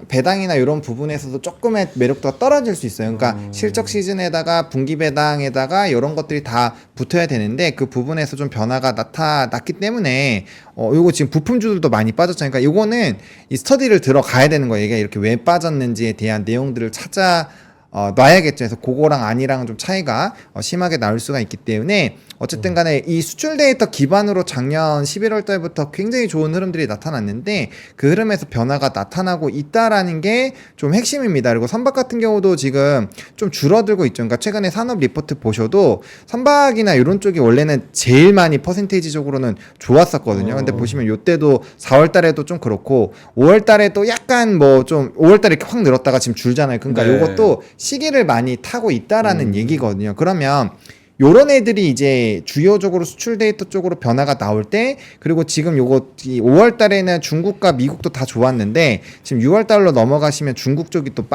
배당이나 이런 부분에서도 조금의 매력도가 떨어질 수 있어요. 그러니까 실적 시즌에다가 분기 배당에다가 이런 것들이 다 붙어야 되는데 그 부분에서 좀 변화가 나타났기 때문에 요거 지금 부품주들도 많이 빠졌잖아요. 그러니까 요거는 이 스터디를 들어가야 되는 거예요. 이게 이렇게 왜 빠졌는지에 대한 내용들을 놔야겠죠. 그래서 그거랑 아니랑 좀 차이가 심하게 나올 수가 있기 때문에 어쨌든 간에 이 수출 데이터 기반으로 작년 11월 달부터 굉장히 좋은 흐름들이 나타났는데 그 흐름에서 변화가 나타나고 있다라는 게 좀 핵심입니다. 그리고 선박 같은 경우도 지금 좀 줄어들고 있죠. 그러니까 최근에 산업 리포트 보셔도 선박이나 이런 쪽이 원래는 제일 많이 퍼센테이지적으로는 좋았었거든요. 근데 보시면 요때도 4월 달에도 좀 그렇고 5월 달에도 약간 뭐 좀 5월 달에 이렇게 확 늘었다가 지금 줄잖아요. 그러니까 네. 요것도 시기를 많이 타고 있다라는 얘기거든요. 그러면 요런 애들이 이제 주요적으로 수출 데이터 쪽으로 변화가 나올 때 그리고 지금 요거 5월 달에는 중국과 미국도 다 좋았는데 지금 6월 달로 넘어가시면 중국 쪽이 또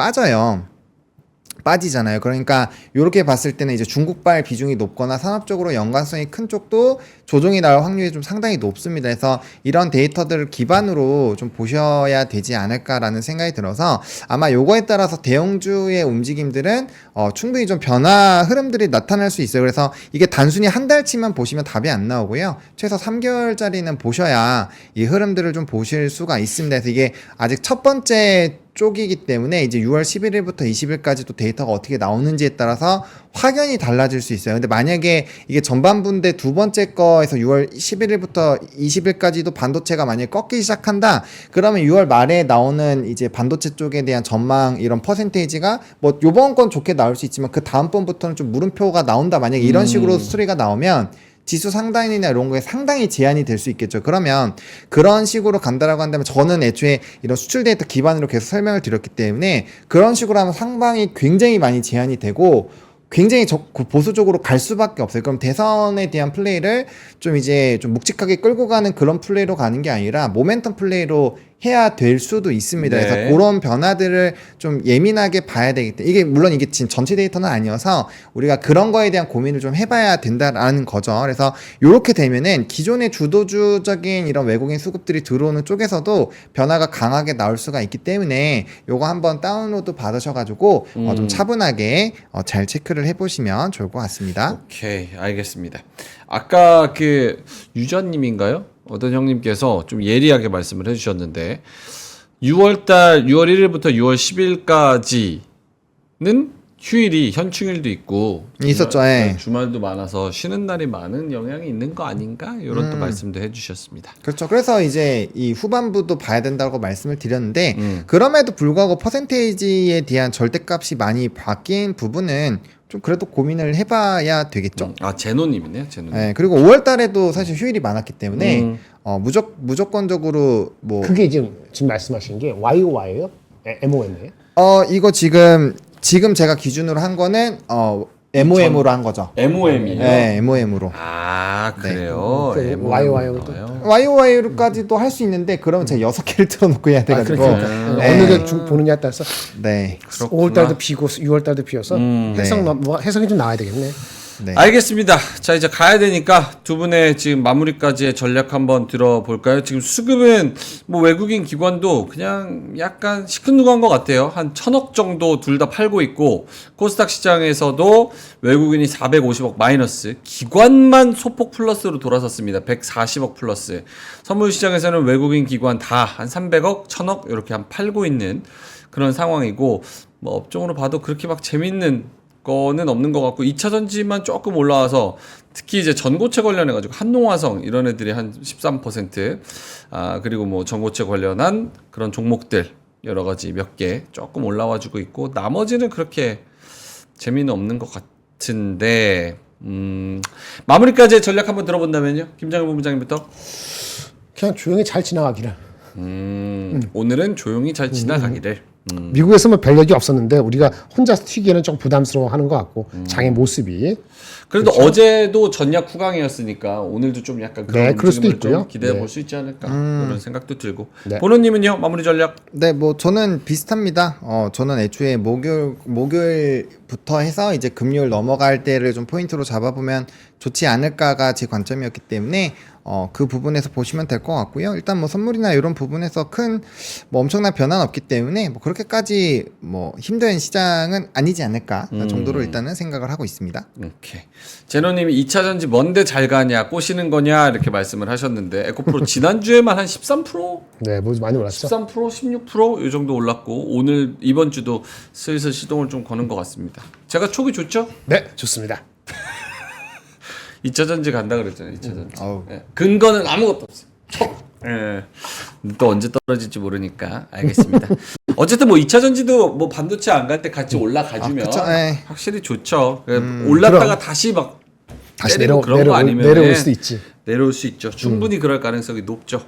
빠지잖아요. 그러니까 이렇게 봤을 때는 이제 중국발 비중이 높거나 산업적으로 연관성이 큰 쪽도 조정이 나올 확률이 좀 상당히 높습니다. 그래서 이런 데이터들을 기반으로 좀 보셔야 되지 않을까라는 생각이 들어서 아마 요거에 따라서 대형주의 움직임들은 충분히 좀 변화 흐름들이 나타날 수 있어요. 그래서 이게 단순히 한 달치만 보시면 답이 안 나오고요. 최소 3개월짜리는 보셔야 이 흐름들을 좀 보실 수가 있습니다. 그래서 이게 아직 첫 번째 쪽이기 때문에 이제 6월 11일부터 20일까지 또 데이터가 어떻게 나오는지에 따라서 확연히 달라질 수 있어요. 근데 만약에 이게 전반부인데 두 번째 거에서 6월 11일부터 20일까지도 반도체가 만약에 꺾이기 시작한다. 그러면 6월 말에 나오는 이제 반도체 쪽에 대한 전망 이런 퍼센테이지가 뭐 요번 건 좋게 나올 수 있지만 그 다음번부터는 좀 물음표가 나온다. 만약에 이런 식으로 스토리가 나오면 지수 상단이나 이런 거에 상당히 제한이 될 수 있겠죠. 그러면 그런 식으로 간다라고 한다면 저는 애초에 이런 수출 데이터 기반으로 계속 설명을 드렸기 때문에 그런 식으로 하면 상방이 굉장히 많이 제한이 되고 굉장히 보수적으로 갈 수밖에 없어요. 그럼 대선에 대한 플레이를 좀 이제 좀 묵직하게 끌고 가는 그런 플레이로 가는 게 아니라 모멘텀 플레이로 해야 될 수도 있습니다. 네. 그래서 그런 변화들을 좀 예민하게 봐야 되기 때문에 이게 물론 이게 지금 전체 데이터는 아니어서 우리가 그런 거에 대한 고민을 좀 해봐야 된다라는 거죠. 그래서 이렇게 되면은 기존의 주도주적인 이런 외국인 수급들이 들어오는 쪽에서도 변화가 강하게 나올 수가 있기 때문에 요거 한번 다운로드 받으셔가지고 좀 차분하게 잘 체크를 해보시면 좋을 것 같습니다. 오케이, 알겠습니다. 아까 그 유저님인가요? 어떤 형님께서 좀 예리하게 말씀을 해주셨는데 6월 1일부터 6월 10일까지는 휴일이 현충일도 있고 있었죠. 예. 주말도 많아서 쉬는 날이 많은 영향이 있는 거 아닌가? 이런 또 말씀도 해주셨습니다. 그렇죠. 그래서 이제 이 후반부도 봐야 된다고 말씀을 드렸는데 그럼에도 불구하고 퍼센테이지에 대한 절대값이 많이 바뀐 부분은 좀 그래도 고민을 해봐야 되겠죠. 아, 제노님이네요, 제노님. 네, 그리고 5월 달에도 사실 휴일이 많았기 때문에 무조건적으로 뭐 그게 지금 말씀하신 게 YOY예요? MOM이에요? 이거 지금 제가 기준으로 한 거는 MOM으로 한 거죠. MOM이요? 네, MOM으로. 아, 그래요. 그 MOM YOY로 도 나와요? YOY로까지도 할 수 있는데 그러면 제가 6개를 틀어놓고 해야 돼가지고. 어느 게 보느냐에 따라서 네. 5월달도 비고 6월달도 비어서 해석이 좀 나와야 되겠네. 네. 알겠습니다. 자, 이제 가야 되니까 두 분의 지금 마무리까지의 전략 한번 들어볼까요? 지금 수급은 뭐 외국인 기관도 그냥 약간 시큰둥한 것 같아요. 한 1,000억 정도 둘 다 팔고 있고, 코스닥 시장에서도 외국인이 450억 마이너스, 기관만 소폭 플러스로 돌아섰습니다. 140억 플러스. 선물 시장에서는 외국인 기관 다 한 300억, 1,000억 이렇게 한 팔고 있는 그런 상황이고, 뭐 업종으로 봐도 그렇게 막 재밌는 거는 없는 것 같고 2차 전지만 조금 올라와서 특히 이제 전고체 관련해 가지고 한농화성 이런 애들이 한 13% 그리고 뭐 전고체 관련한 그런 종목들 여러 가지 몇 개 조금 올라와 주고 있고 나머지는 그렇게 재미는 없는 것 같은데 마무리까지의 전략 한번 들어본다면요, 김장일 본부장님부터. 그냥 조용히 잘 지나가기를. 오늘은 조용히 잘 지나가기를. 미국에서는 별력이 없었는데 우리가 혼자 튀기에는 좀 부담스러워하는 것 같고 장의 모습이 그래도 어제도 전략 후강이었으니까 오늘도 좀 약간 그런 네, 그럴 수도 움직임을 좀 있고요. 기대해 네. 볼 수 있지 않을까 그런 생각도 들고. 네. 보노님은요 마무리 전략? 네, 뭐 저는 비슷합니다. 저는 애초에 목요일부터 해서 이제 금요일 넘어갈 때를 좀 포인트로 잡아보면 좋지 않을까가 제 관점이었기 때문에 그 부분에서 보시면 될 것 같고요. 일단 뭐 선물이나 이런 부분에서 큰 뭐 엄청난 변화는 없기 때문에 뭐 그렇게까지 뭐 힘든 시장은 아니지 않을까 정도로 일단은 생각을 하고 있습니다. 오케이. 제노님이 2차 전지 뭔데 잘 가냐 꼬시는 거냐 이렇게 말씀을 하셨는데 에코프로 지난주에만 한 13%? 네, 뭐 많이 올랐죠. 13%, 16%이 정도 올랐고 오늘 이번 주도 슬슬 시동을 좀 거는 것 같습니다. 제가 촉이 좋죠? 네, 좋습니다. 2차 전지 간다 그랬잖아요. 2차 전지. 어우. 예. 근거는 아무것도 없어요. 촉. 예. 또 언제 떨어질지 모르니까 알겠습니다. 어쨌든 뭐 2차 전지도 뭐 반도체 안 갈 때 같이 올라가주면 그쵸, 예. 확실히 좋죠. 올랐다가 그럼. 다시 막 다시 때리고 그런 거 아니면 내려올 수도 있지. 내려올 수 있죠. 충분히 그럴 가능성이 높죠.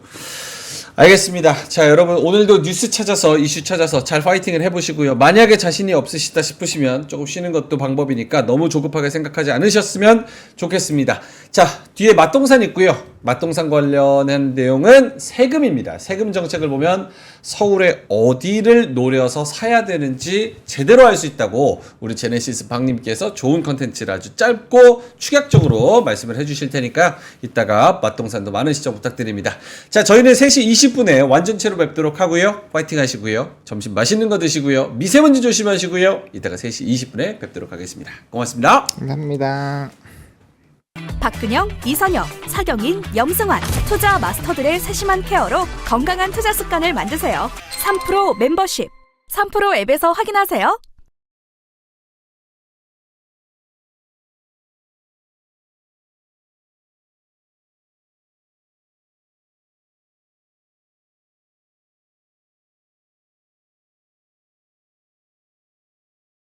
알겠습니다. 자, 여러분 오늘도 뉴스 찾아서 이슈 찾아서 잘 파이팅을 해보시고요. 만약에 자신이 없으시다 싶으시면 조금 쉬는 것도 방법이니까 너무 조급하게 생각하지 않으셨으면 좋겠습니다. 자, 뒤에 맛동산 있고요. 맛동산 관련한 내용은 세금입니다. 세금 정책을 보면 서울에 어디를 노려서 사야 되는지 제대로 알 수 있다고 우리 제네시스 박님께서 좋은 컨텐츠를 아주 짧고 축약적으로 말씀을 해주실 테니까 이따가 맛동산도 많은 시청 부탁드립니다. 자, 저희는 3시 20분에 완전체로 뵙도록 하고요. 파이팅 하시고요. 점심 맛있는 거 드시고요. 미세먼지 조심하시고요. 이따가 3시 20분에 뵙도록 하겠습니다. 고맙습니다. 감사합니다. 박근영, 이선영, 사경인, 염승환 투자 마스터들의 세심한 케어로 건강한 투자 습관을 만드세요. 3프로 멤버십 3프로 앱에서 확인하세요.